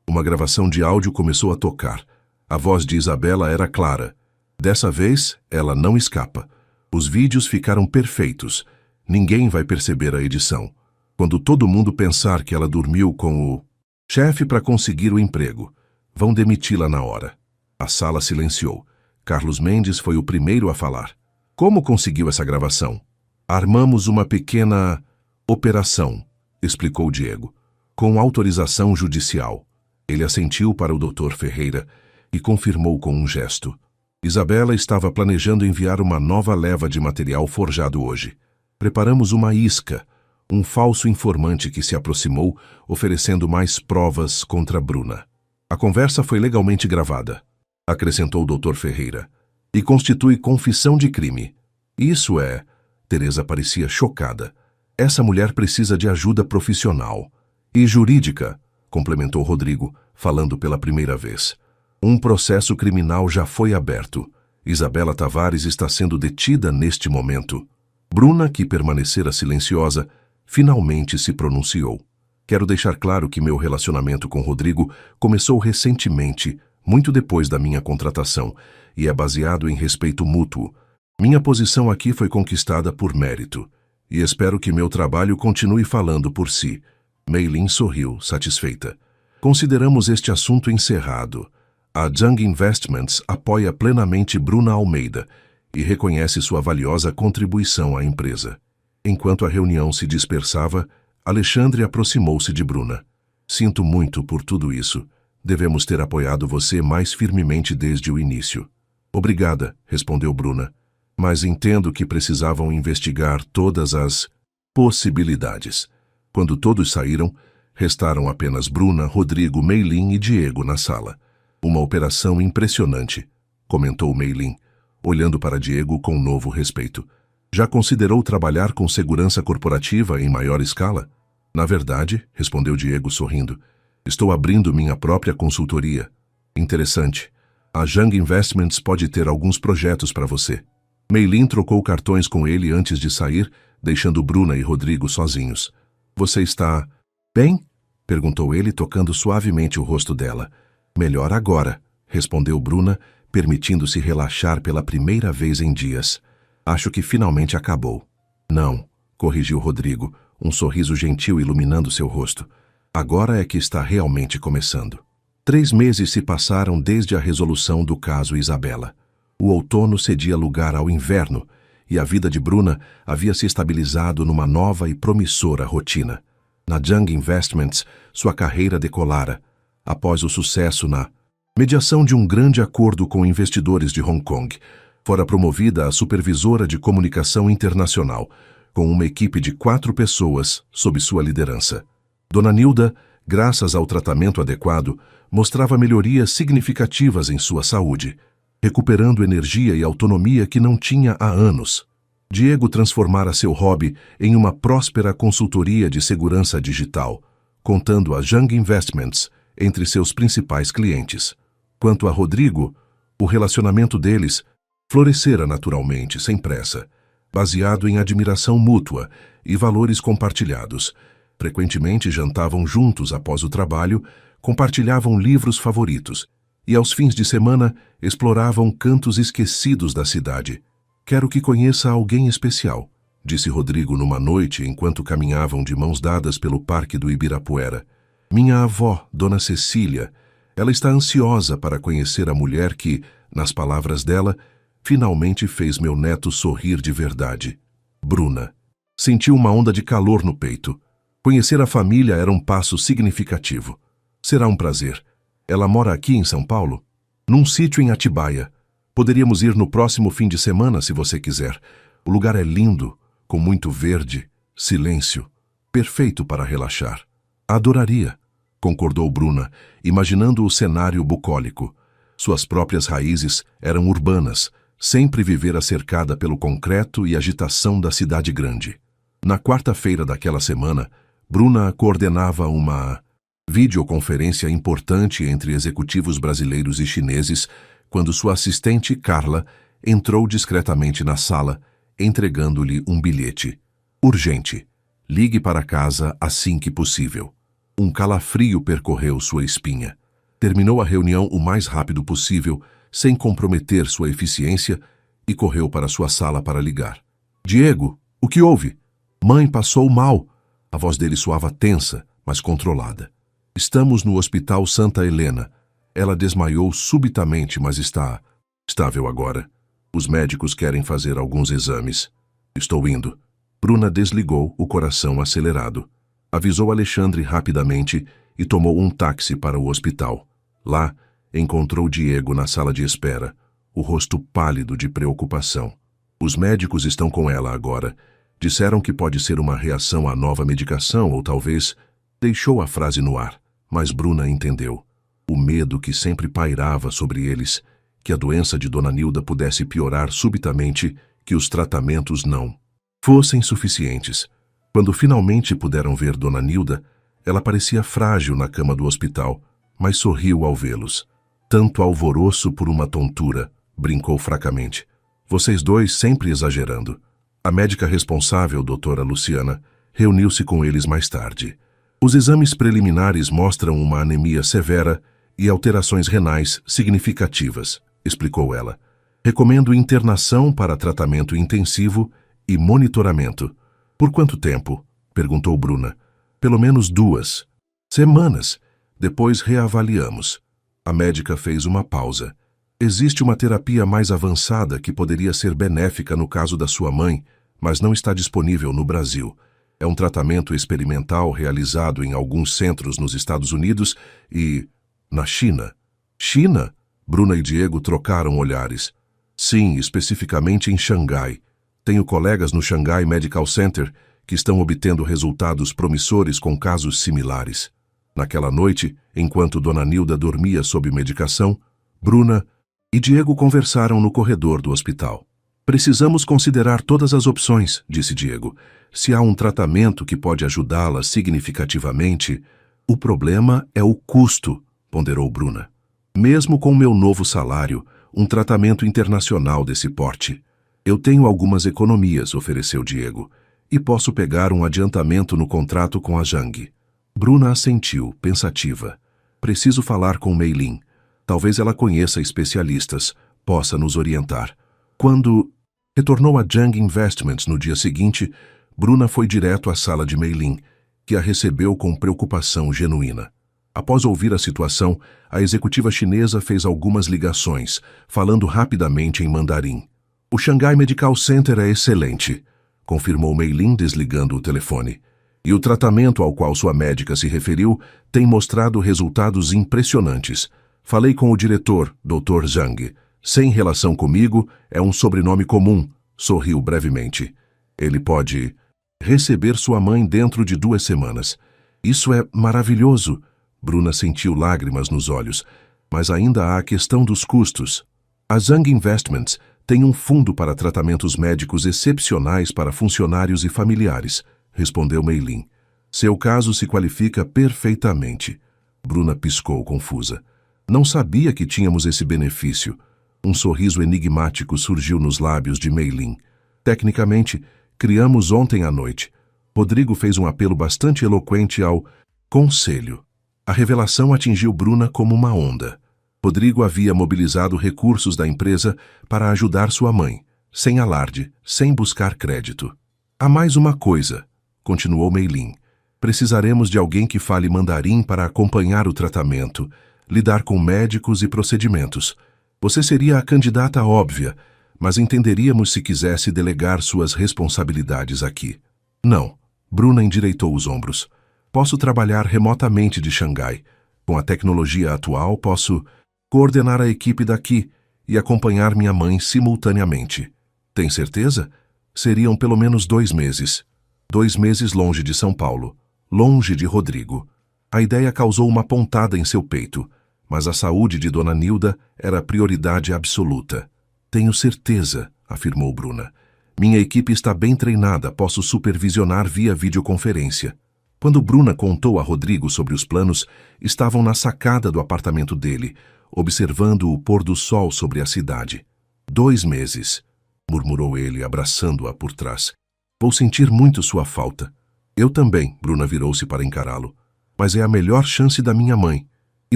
Uma gravação de áudio começou a tocar. A voz de Isabela era clara. Dessa vez, ela não escapa. Os vídeos ficaram perfeitos. Ninguém vai perceber a edição. Quando todo mundo pensar que ela dormiu com o chefe para conseguir o emprego, vão demiti-la na hora. A sala silenciou. Carlos Mendes foi o primeiro a falar. Como conseguiu essa gravação? Armamos uma pequena operação, explicou Diego, com autorização judicial. Ele assentiu para o Dr. Ferreira e confirmou com um gesto. Isabela estava planejando enviar uma nova leva de material forjado hoje. Preparamos uma isca, um falso informante que se aproximou, oferecendo mais provas contra Bruna. A conversa foi legalmente gravada, acrescentou o Dr. Ferreira, e constitui confissão de crime. Isso é... Teresa parecia chocada. Essa mulher precisa de ajuda profissional. E jurídica, complementou Rodrigo, falando pela primeira vez. Um processo criminal já foi aberto. Isabela Tavares está sendo detida neste momento. Bruna, que permanecera silenciosa, finalmente se pronunciou. Quero deixar claro que meu relacionamento com Rodrigo começou recentemente, muito depois da minha contratação, e é baseado em respeito mútuo. Minha posição aqui foi conquistada por mérito, e espero que meu trabalho continue falando por si. Meilin sorriu, satisfeita. Consideramos este assunto encerrado. A Jung Investments apoia plenamente Bruna Almeida e reconhece sua valiosa contribuição à empresa. Enquanto a reunião se dispersava, Alexandre aproximou-se de Bruna. Sinto muito por tudo isso. Devemos ter apoiado você mais firmemente desde o início. Obrigada, respondeu Bruna. Mas entendo que precisavam investigar todas as possibilidades. Quando todos saíram, restaram apenas Bruna, Rodrigo, Meilin e Diego na sala. Uma operação impressionante, comentou Meilin, olhando para Diego com novo respeito. Já considerou trabalhar com segurança corporativa em maior escala? Na verdade, respondeu Diego sorrindo, estou abrindo minha própria consultoria. Interessante. A Jung Investments pode ter alguns projetos para você. Meilin trocou cartões com ele antes de sair, deixando Bruna e Rodrigo sozinhos. Você está bem? Perguntou ele, tocando suavemente o rosto dela. Melhor agora, respondeu Bruna, permitindo-se relaxar pela primeira vez em dias. Acho que finalmente acabou. Não, corrigiu Rodrigo, um sorriso gentil iluminando seu rosto. Agora é que está realmente começando. 3 meses se passaram desde a resolução do caso Isabela. O outono cedia lugar ao inverno e a vida de Bruna havia se estabilizado numa nova e promissora rotina. Na Jung Investments, sua carreira decolara. Após o sucesso na mediação de um grande acordo com investidores de Hong Kong, fora promovida a supervisora de comunicação internacional, com uma equipe de 4 pessoas sob sua liderança. Dona Nilda, graças ao tratamento adequado, mostrava melhorias significativas em sua saúde, recuperando energia e autonomia que não tinha há anos. Diego transformara seu hobby em uma próspera consultoria de segurança digital, contando a Jung Investments entre seus principais clientes. Quanto a Rodrigo, o relacionamento deles florescera naturalmente, sem pressa, baseado em admiração mútua e valores compartilhados. Frequentemente jantavam juntos após o trabalho, compartilhavam livros favoritos e, aos fins de semana, exploravam cantos esquecidos da cidade. Quero que conheça alguém especial, disse Rodrigo numa noite enquanto caminhavam de mãos dadas pelo parque do Ibirapuera. Minha avó, Dona Cecília, ela está ansiosa para conhecer a mulher que, nas palavras dela, finalmente fez meu neto sorrir de verdade. Bruna. Sentiu uma onda de calor no peito. Conhecer a família era um passo significativo. Será um prazer. Ela mora aqui em São Paulo? Num sítio em Atibaia. Poderíamos ir no próximo fim de semana, se você quiser. O lugar é lindo, com muito verde, silêncio, perfeito para relaxar. Adoraria, concordou Bruna, imaginando o cenário bucólico. Suas próprias raízes eram urbanas, sempre vivera cercada pelo concreto e agitação da cidade grande. Na quarta-feira daquela semana, Bruna coordenava uma videoconferência importante entre executivos brasileiros e chineses quando sua assistente, Carla, entrou discretamente na sala, entregando-lhe um bilhete. Urgente. Ligue para casa assim que possível. Um calafrio percorreu sua espinha. Terminou a reunião o mais rápido possível, sem comprometer sua eficiência, e correu para sua sala para ligar. Diego, o que houve? Mãe passou mal. A voz dele soava tensa, mas controlada. Estamos no Hospital Santa Helena. Ela desmaiou subitamente, mas está estável agora. Os médicos querem fazer alguns exames. Estou indo. Bruna desligou, o coração acelerado. Avisou Alexandre rapidamente e tomou um táxi para o hospital. Lá, encontrou Diego na sala de espera, o rosto pálido de preocupação. Os médicos estão com ela agora. Disseram que pode ser uma reação à nova medicação ou talvez... Deixou a frase no ar, mas Bruna entendeu. O medo que sempre pairava sobre eles, que a doença de Dona Nilda pudesse piorar subitamente, que os tratamentos não fossem suficientes. Quando finalmente puderam ver Dona Nilda, ela parecia frágil na cama do hospital, mas sorriu ao vê-los. Tanto alvoroço por uma tontura, brincou fracamente. Vocês dois sempre exagerando. A médica responsável, doutora Luciana, reuniu-se com eles mais tarde. Os exames preliminares mostram uma anemia severa e alterações renais significativas, explicou ela. Recomendo internação para tratamento intensivo e monitoramento. Por quanto tempo? Perguntou Bruna. Pelo menos 2 semanas. Depois reavaliamos. A médica fez uma pausa. Existe uma terapia mais avançada que poderia ser benéfica no caso da sua mãe, mas não está disponível no Brasil. É um tratamento experimental realizado em alguns centros nos Estados Unidos e... na China. China? Bruna e Diego trocaram olhares. Sim, especificamente em Xangai. Tenho colegas no Shanghai Medical Center que estão obtendo resultados promissores com casos similares. Naquela noite, enquanto Dona Nilda dormia sob medicação, Bruna e Diego conversaram no corredor do hospital. Precisamos considerar todas as opções, disse Diego. Se há um tratamento que pode ajudá-la significativamente, o problema é o custo, ponderou Bruna. Mesmo com meu novo salário, um tratamento internacional desse porte. Eu tenho algumas economias, ofereceu Diego, e posso pegar um adiantamento no contrato com a Zhang. Bruna assentiu, pensativa. Preciso falar com Mei Lin. Talvez ela conheça especialistas, possa nos orientar. Quando retornou a Zhang Investments no dia seguinte, Bruna foi direto à sala de Mei Lin, que a recebeu com preocupação genuína. Após ouvir a situação, a executiva chinesa fez algumas ligações, falando rapidamente em mandarim. O Shanghai Medical Center é excelente, confirmou Mei Lin desligando o telefone. E o tratamento ao qual sua médica se referiu tem mostrado resultados impressionantes. Falei com o diretor, Dr. Zhang. Sem relação comigo, é um sobrenome comum, sorriu brevemente. Ele pode receber sua mãe dentro de 2 semanas. Isso é maravilhoso. Bruna sentiu lágrimas nos olhos, mas ainda há a questão dos custos. A Zhang Investments tem um fundo para tratamentos médicos excepcionais para funcionários e familiares, respondeu Mei Lin. Seu caso se qualifica perfeitamente. Bruna piscou confusa. Não sabia que tínhamos esse benefício. Um sorriso enigmático surgiu nos lábios de Mei Lin. Tecnicamente, criamos ontem à noite. Rodrigo fez um apelo bastante eloquente ao conselho. A revelação atingiu Bruna como uma onda. Rodrigo havia mobilizado recursos da empresa para ajudar sua mãe, sem alarde, sem buscar crédito. Há mais uma coisa, continuou Mei Lin. Precisaremos de alguém que fale mandarim para acompanhar o tratamento, lidar com médicos e procedimentos. Você seria a candidata óbvia, mas entenderíamos se quisesse delegar suas responsabilidades aqui. Não, Bruna endireitou os ombros. Posso trabalhar remotamente de Xangai. Com a tecnologia atual, posso coordenar a equipe daqui e acompanhar minha mãe simultaneamente. Tem certeza? Seriam pelo menos 2 meses. 2 meses longe de São Paulo, longe de Rodrigo. A ideia causou uma pontada em seu peito, mas a saúde de Dona Nilda era prioridade absoluta. Tenho certeza, afirmou Bruna. Minha equipe está bem treinada, posso supervisionar via videoconferência. Quando Bruna contou a Rodrigo sobre os planos, estavam na sacada do apartamento dele, observando o pôr do sol sobre a cidade. 2 meses, murmurou ele, abraçando-a por trás. Vou sentir muito sua falta. Eu também, Bruna virou-se para encará-lo. Mas é a melhor chance da minha mãe. E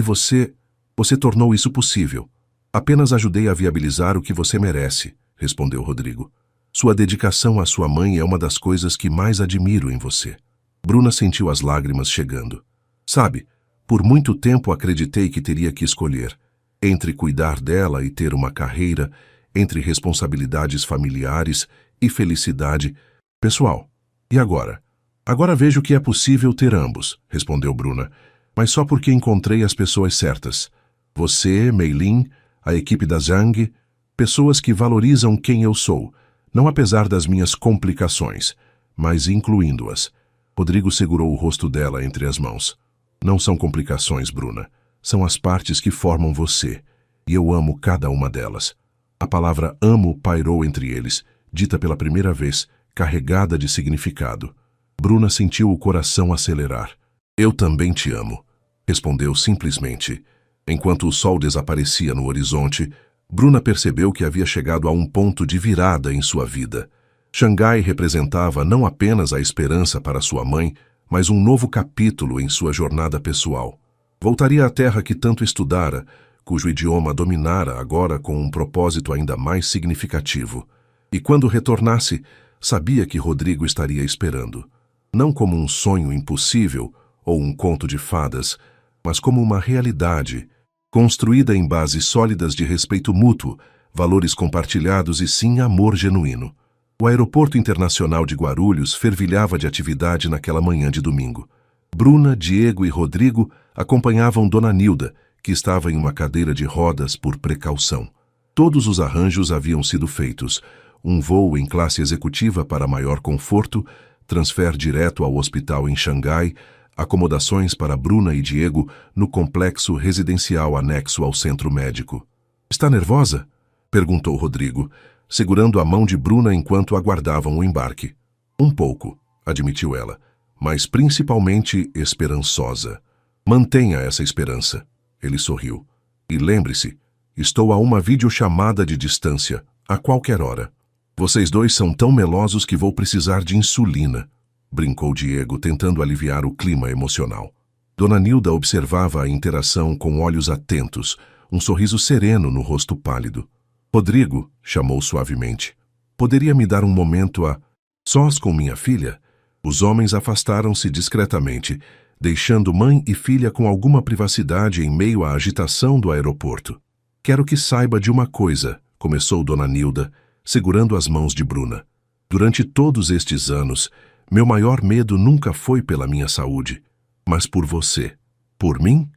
você tornou isso possível. Apenas ajudei a viabilizar o que você merece, respondeu Rodrigo. Sua dedicação à sua mãe é uma das coisas que mais admiro em você. Bruna sentiu as lágrimas chegando. Sabe, por muito tempo acreditei que teria que escolher entre cuidar dela e ter uma carreira, entre responsabilidades familiares e felicidade pessoal. E agora? Agora vejo que é possível ter ambos, respondeu Bruna, mas só porque encontrei as pessoas certas. Você, Meilin, a equipe da Zhang, pessoas que valorizam quem eu sou, não apesar das minhas complicações, mas incluindo-as. Rodrigo segurou o rosto dela entre as mãos. Não são complicações, Bruna. São as partes que formam você, e eu amo cada uma delas. A palavra amo pairou entre eles, dita pela primeira vez, carregada de significado. Bruna sentiu o coração acelerar. Eu também te amo, respondeu simplesmente. Enquanto o sol desaparecia no horizonte, Bruna percebeu que havia chegado a um ponto de virada em sua vida. Xangai representava não apenas a esperança para sua mãe, mas um novo capítulo em sua jornada pessoal. Voltaria à terra que tanto estudara, cujo idioma dominara agora com um propósito ainda mais significativo. E quando retornasse, sabia que Rodrigo estaria esperando. Não como um sonho impossível ou um conto de fadas, mas como uma realidade, construída em bases sólidas de respeito mútuo, valores compartilhados e sim amor genuíno. O aeroporto internacional de Guarulhos fervilhava de atividade naquela manhã de domingo. Bruna, Diego e Rodrigo acompanhavam Dona Nilda, que estava em uma cadeira de rodas por precaução. Todos os arranjos haviam sido feitos. Um voo em classe executiva para maior conforto, transfer direto ao hospital em Xangai, acomodações para Bruna e Diego no complexo residencial anexo ao centro médico. Está nervosa? Perguntou Rodrigo, segurando a mão de Bruna enquanto aguardavam o embarque. Um pouco, admitiu ela, mas principalmente esperançosa. Mantenha essa esperança. Ele sorriu. E lembre-se, estou a uma videochamada de distância, a qualquer hora. Vocês dois são tão melosos que vou precisar de insulina, brincou Diego, tentando aliviar o clima emocional. Dona Nilda observava a interação com olhos atentos, um sorriso sereno no rosto pálido. Rodrigo, chamou suavemente, poderia me dar um momento a sós com minha filha? Os homens afastaram-se discretamente, deixando mãe e filha com alguma privacidade em meio à agitação do aeroporto. Quero que saiba de uma coisa, começou Dona Nilda, segurando as mãos de Bruna. Durante todos estes anos, meu maior medo nunca foi pela minha saúde, mas por você. Por mim?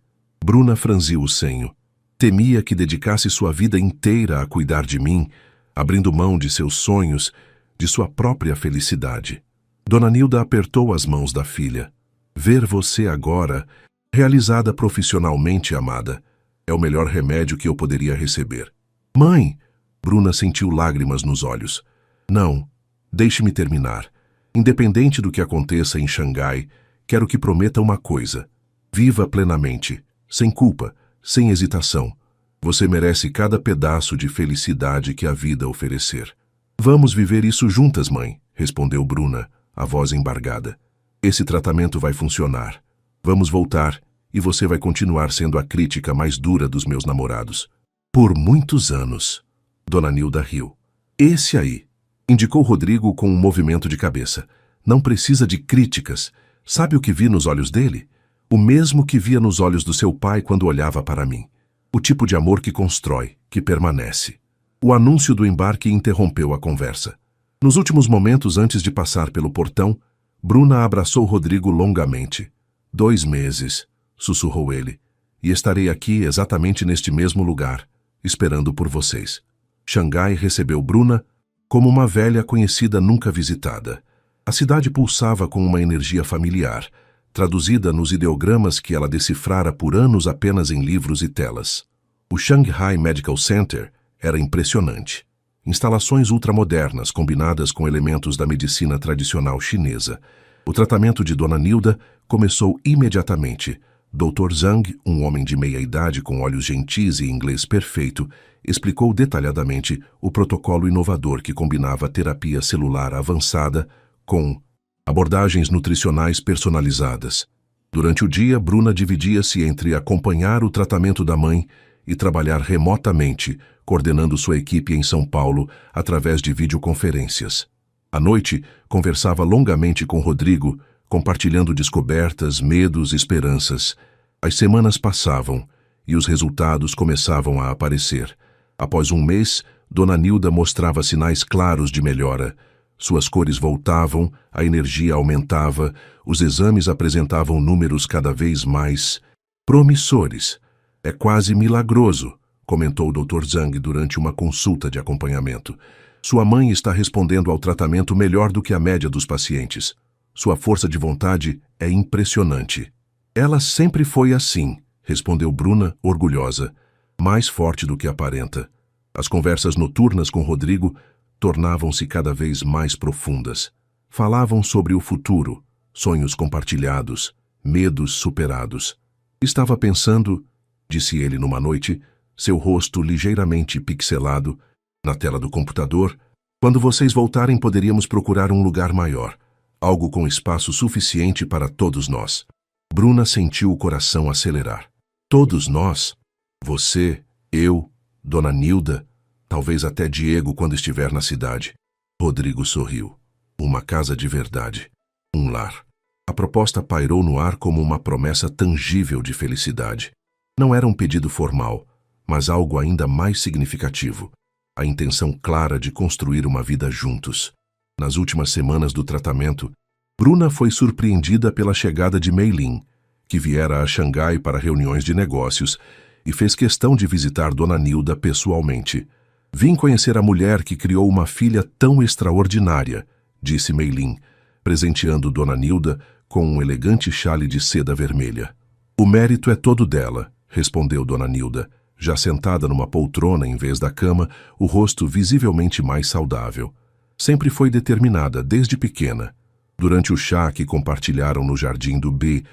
Bruna franziu o senho. Temia que dedicasse sua vida inteira a cuidar de mim, abrindo mão de seus sonhos, de sua própria felicidade. Dona Nilda apertou as mãos da filha. Ver você agora, realizada profissionalmente, amada, é o melhor remédio que eu poderia receber. Mãe! Bruna sentiu lágrimas nos olhos. Não, deixe-me terminar. Independente do que aconteça em Xangai, quero que prometa uma coisa. Viva plenamente, sem culpa, sem hesitação. Você merece cada pedaço de felicidade que a vida oferecer. Vamos viver isso juntas, mãe, respondeu Bruna, a voz embargada. Esse tratamento vai funcionar. Vamos voltar e você vai continuar sendo a crítica mais dura dos meus namorados. Por muitos anos. Dona Nilda riu. Esse aí, indicou Rodrigo com um movimento de cabeça. Não precisa de críticas. Sabe o que vi nos olhos dele? O mesmo que via nos olhos do seu pai quando olhava para mim. O tipo de amor que constrói, que permanece. O anúncio do embarque interrompeu a conversa. Nos últimos momentos antes de passar pelo portão, Bruna abraçou Rodrigo longamente. 2 meses, sussurrou ele, e estarei aqui exatamente neste mesmo lugar, esperando por vocês. Xangai recebeu Bruna como uma velha conhecida nunca visitada. A cidade pulsava com uma energia familiar, traduzida nos ideogramas que ela decifrara por anos apenas em livros e telas. O Shanghai Medical Center era impressionante. Instalações ultramodernas combinadas com elementos da medicina tradicional chinesa. O tratamento de Dona Nilda começou imediatamente. Dr. Zhang, um homem de meia-idade com olhos gentis e inglês perfeito, explicou detalhadamente o protocolo inovador que combinava terapia celular avançada com abordagens nutricionais personalizadas. Durante o dia, Bruna dividia-se entre acompanhar o tratamento da mãe e trabalhar remotamente, coordenando sua equipe em São Paulo através de videoconferências. À noite, conversava longamente com Rodrigo, compartilhando descobertas, medos e esperanças. As semanas passavam e os resultados começavam a aparecer. Após um mês, Dona Nilda mostrava sinais claros de melhora. Suas cores voltavam, a energia aumentava, os exames apresentavam números cada vez mais promissores. É quase milagroso, comentou o Dr. Zhang durante uma consulta de acompanhamento. Sua mãe está respondendo ao tratamento melhor do que a média dos pacientes. Sua força de vontade é impressionante. Ela sempre foi assim, respondeu Bruna, orgulhosa, mais forte do que aparenta. As conversas noturnas com Rodrigo tornavam-se cada vez mais profundas. Falavam sobre o futuro, sonhos compartilhados, medos superados. Estava pensando, disse ele numa noite, seu rosto ligeiramente pixelado, na tela do computador, quando vocês voltarem poderíamos procurar um lugar maior, algo com espaço suficiente para todos nós. Bruna sentiu o coração acelerar. Todos nós? Você, eu, Dona Nilda, talvez até Diego quando estiver na cidade. Rodrigo sorriu. Uma casa de verdade. Um lar. A proposta pairou no ar como uma promessa tangível de felicidade. Não era um pedido formal, mas algo ainda mais significativo. A intenção clara de construir uma vida juntos. Nas últimas semanas do tratamento, Bruna foi surpreendida pela chegada de Mei Lin, que viera a Xangai para reuniões de negócios e fez questão de visitar Dona Nilda pessoalmente. Vim conhecer a mulher que criou uma filha tão extraordinária, disse Mei Lin, presenteando Dona Nilda com um elegante chale de seda vermelha. O mérito é todo dela, respondeu Dona Nilda, já sentada numa poltrona em vez da cama, o rosto visivelmente mais saudável. Sempre foi determinada, desde pequena. Durante o chá que compartilharam no jardim do B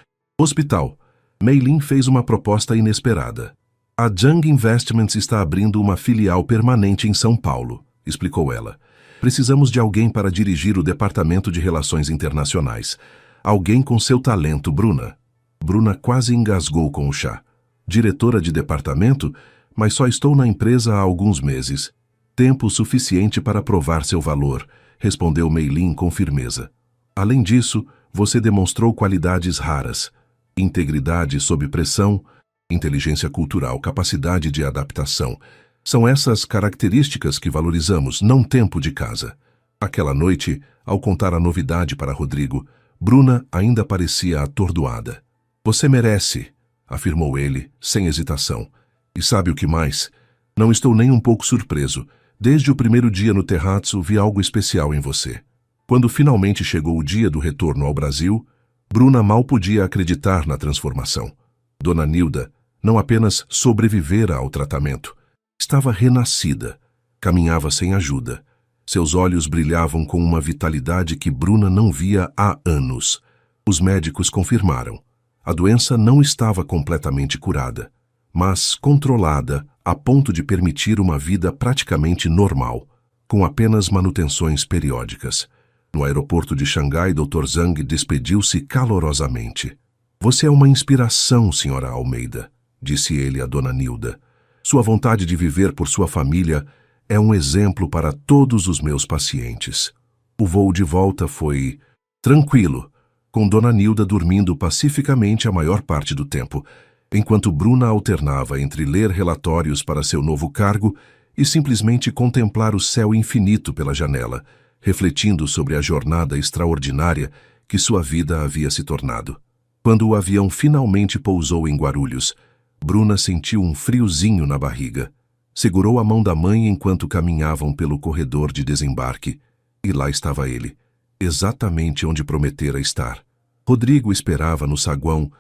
Hospital, Mei Lin fez uma proposta inesperada. A Zhang Investments está abrindo uma filial permanente em São Paulo, explicou ela. Precisamos de alguém para dirigir o Departamento de Relações Internacionais. Alguém com seu talento, Bruna. Bruna quase engasgou com o chá. Diretora de departamento, mas só estou na empresa há alguns meses. Tempo suficiente para provar seu valor, respondeu Mei Lin com firmeza. Além disso, você demonstrou qualidades raras. Integridade sob pressão, inteligência cultural, capacidade de adaptação. São essas características que valorizamos, não tempo de casa. Aquela noite, ao contar a novidade para Rodrigo, Bruna ainda parecia atordoada. Você merece, afirmou ele, sem hesitação. E sabe o que mais? Não estou nem um pouco surpreso. Desde o primeiro dia no Terrazzo vi algo especial em você. Quando finalmente chegou o dia do retorno ao Brasil, Bruna mal podia acreditar na transformação. Dona Nilda não apenas sobrevivera ao tratamento, estava renascida, caminhava sem ajuda. Seus olhos brilhavam com uma vitalidade que Bruna não via há anos. Os médicos confirmaram. A doença não estava completamente curada, mas controlada a ponto de permitir uma vida praticamente normal, com apenas manutenções periódicas. No aeroporto de Xangai, Dr. Zhang despediu-se calorosamente. Você é uma inspiração, senhora Almeida, disse ele a Dona Nilda. Sua vontade de viver por sua família é um exemplo para todos os meus pacientes. O voo de volta foi tranquilo, com Dona Nilda dormindo pacificamente a maior parte do tempo, enquanto Bruna alternava entre ler relatórios para seu novo cargo e simplesmente contemplar o céu infinito pela janela, refletindo sobre a jornada extraordinária que sua vida havia se tornado. Quando o avião finalmente pousou em Guarulhos, Bruna sentiu um friozinho na barriga. Segurou a mão da mãe enquanto caminhavam pelo corredor de desembarque, e lá estava ele, exatamente onde prometera estar. Rodrigo esperava no saguão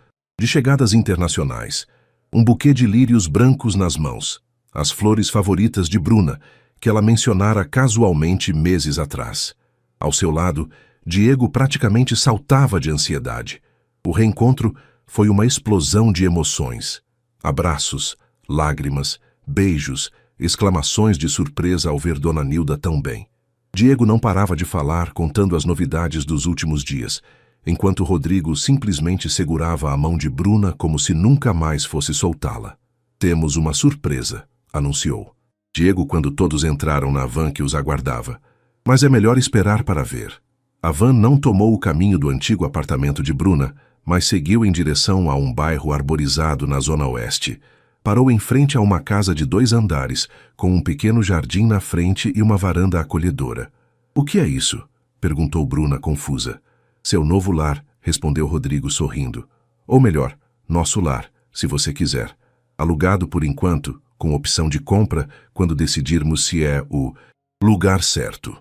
de chegadas internacionais, um buquê de lírios brancos nas mãos, as flores favoritas de Bruna, que ela mencionara casualmente meses atrás. Ao seu lado, Diego praticamente saltava de ansiedade. O reencontro foi uma explosão de emoções. Abraços, lágrimas, beijos, exclamações de surpresa ao ver Dona Nilda tão bem. Diego não parava de falar, contando as novidades dos últimos dias, enquanto Rodrigo simplesmente segurava a mão de Bruna como se nunca mais fosse soltá-la. "Temos uma surpresa", anunciou Diego quando todos entraram na van que os aguardava. "Mas é melhor esperar para ver." A van não tomou o caminho do antigo apartamento de Bruna, mas seguiu em direção a um bairro arborizado na zona oeste. Parou em frente a uma casa de 2 andares, com um pequeno jardim na frente e uma varanda acolhedora. "O que é isso?" perguntou Bruna, confusa. "Seu novo lar", respondeu Rodrigo sorrindo. "Ou melhor, nosso lar, se você quiser. Alugado por enquanto, com opção de compra quando decidirmos se é o lugar certo."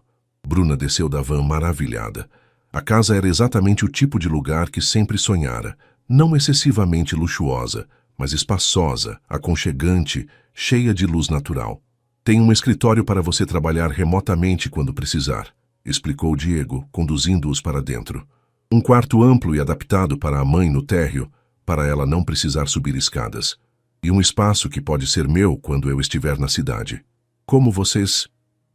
Bruna desceu da van maravilhada. A casa era exatamente o tipo de lugar que sempre sonhara, não excessivamente luxuosa, mas espaçosa, aconchegante, cheia de luz natural. "Tem um escritório para você trabalhar remotamente quando precisar", explicou Diego, conduzindo-os para dentro. "Um quarto amplo e adaptado para a mãe no térreo, para ela não precisar subir escadas. E um espaço que pode ser meu quando eu estiver na cidade. Como vocês..."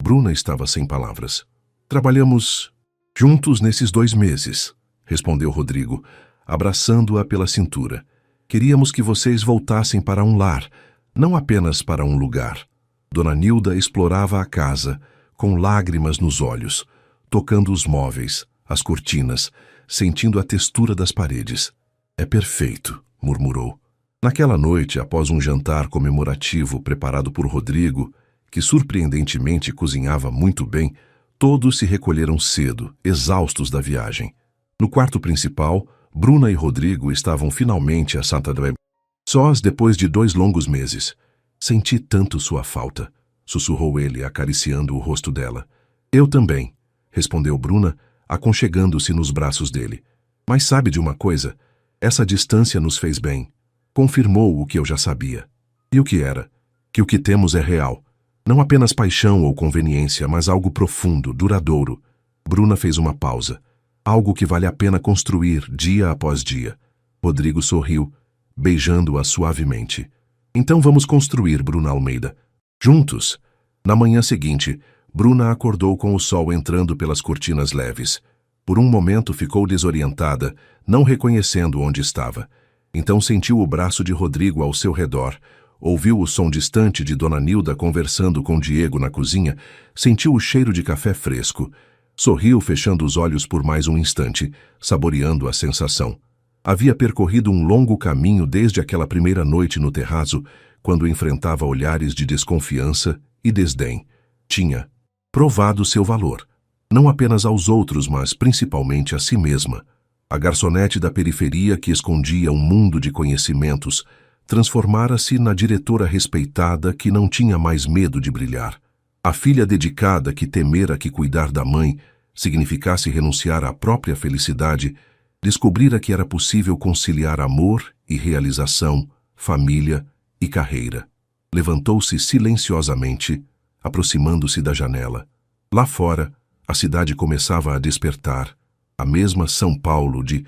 Bruna estava sem palavras. "Trabalhamos juntos nesses 2 meses", respondeu Rodrigo, abraçando-a pela cintura. "Queríamos que vocês voltassem para um lar, não apenas para um lugar." Dona Nilda explorava a casa, com lágrimas nos olhos, tocando os móveis, as cortinas, sentindo a textura das paredes. "É perfeito", murmurou. Naquela noite, após um jantar comemorativo preparado por Rodrigo, que surpreendentemente cozinhava muito bem, todos se recolheram cedo, exaustos da viagem. No quarto principal, Bruna e Rodrigo estavam finalmente a Santa Débora, sós depois de 2 longos meses. "Senti tanto sua falta", sussurrou ele, acariciando o rosto dela. "Eu também", respondeu Bruna, aconchegando-se nos braços dele. "Mas sabe de uma coisa? Essa distância nos fez bem. Confirmou o que eu já sabia." "E o que era?" "Que o que temos é real. Não apenas paixão ou conveniência, mas algo profundo, duradouro." Bruna fez uma pausa. "Algo que vale a pena construir dia após dia." Rodrigo sorriu, beijando-a suavemente. "Então vamos construir, Bruna Almeida. Juntos." Na manhã seguinte, Bruna acordou com o sol entrando pelas cortinas leves. Por um momento ficou desorientada, não reconhecendo onde estava. Então sentiu o braço de Rodrigo ao seu redor, ouviu o som distante de Dona Nilda conversando com Diego na cozinha, sentiu o cheiro de café fresco. Sorriu, fechando os olhos por mais um instante, saboreando a sensação. Havia percorrido um longo caminho desde aquela primeira noite no terraço, quando enfrentava olhares de desconfiança e desdém. Tinha provado seu valor, não apenas aos outros, mas principalmente a si mesma. A garçonete da periferia que escondia um mundo de conhecimentos transformara-se na diretora respeitada que não tinha mais medo de brilhar. A filha dedicada que temera que cuidar da mãe significasse renunciar à própria felicidade, descobrira que era possível conciliar amor e realização, família e carreira. Levantou-se silenciosamente, aproximando-se da janela. Lá fora, a cidade começava a despertar, a mesma São Paulo de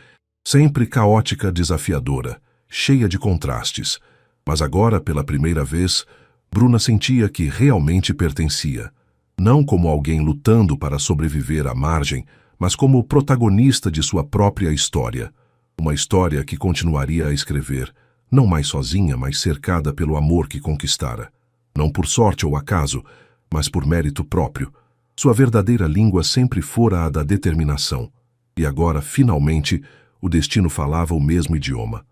sempre caótica, desafiadora, cheia de contrastes, mas agora, pela primeira vez, Bruna sentia que realmente pertencia, não como alguém lutando para sobreviver à margem, mas como protagonista de sua própria história, uma história que continuaria a escrever, não mais sozinha, mas cercada pelo amor que conquistara, não por sorte ou acaso, mas por mérito próprio. Sua verdadeira língua sempre fora a da determinação, e agora, finalmente, o destino falava o mesmo idioma.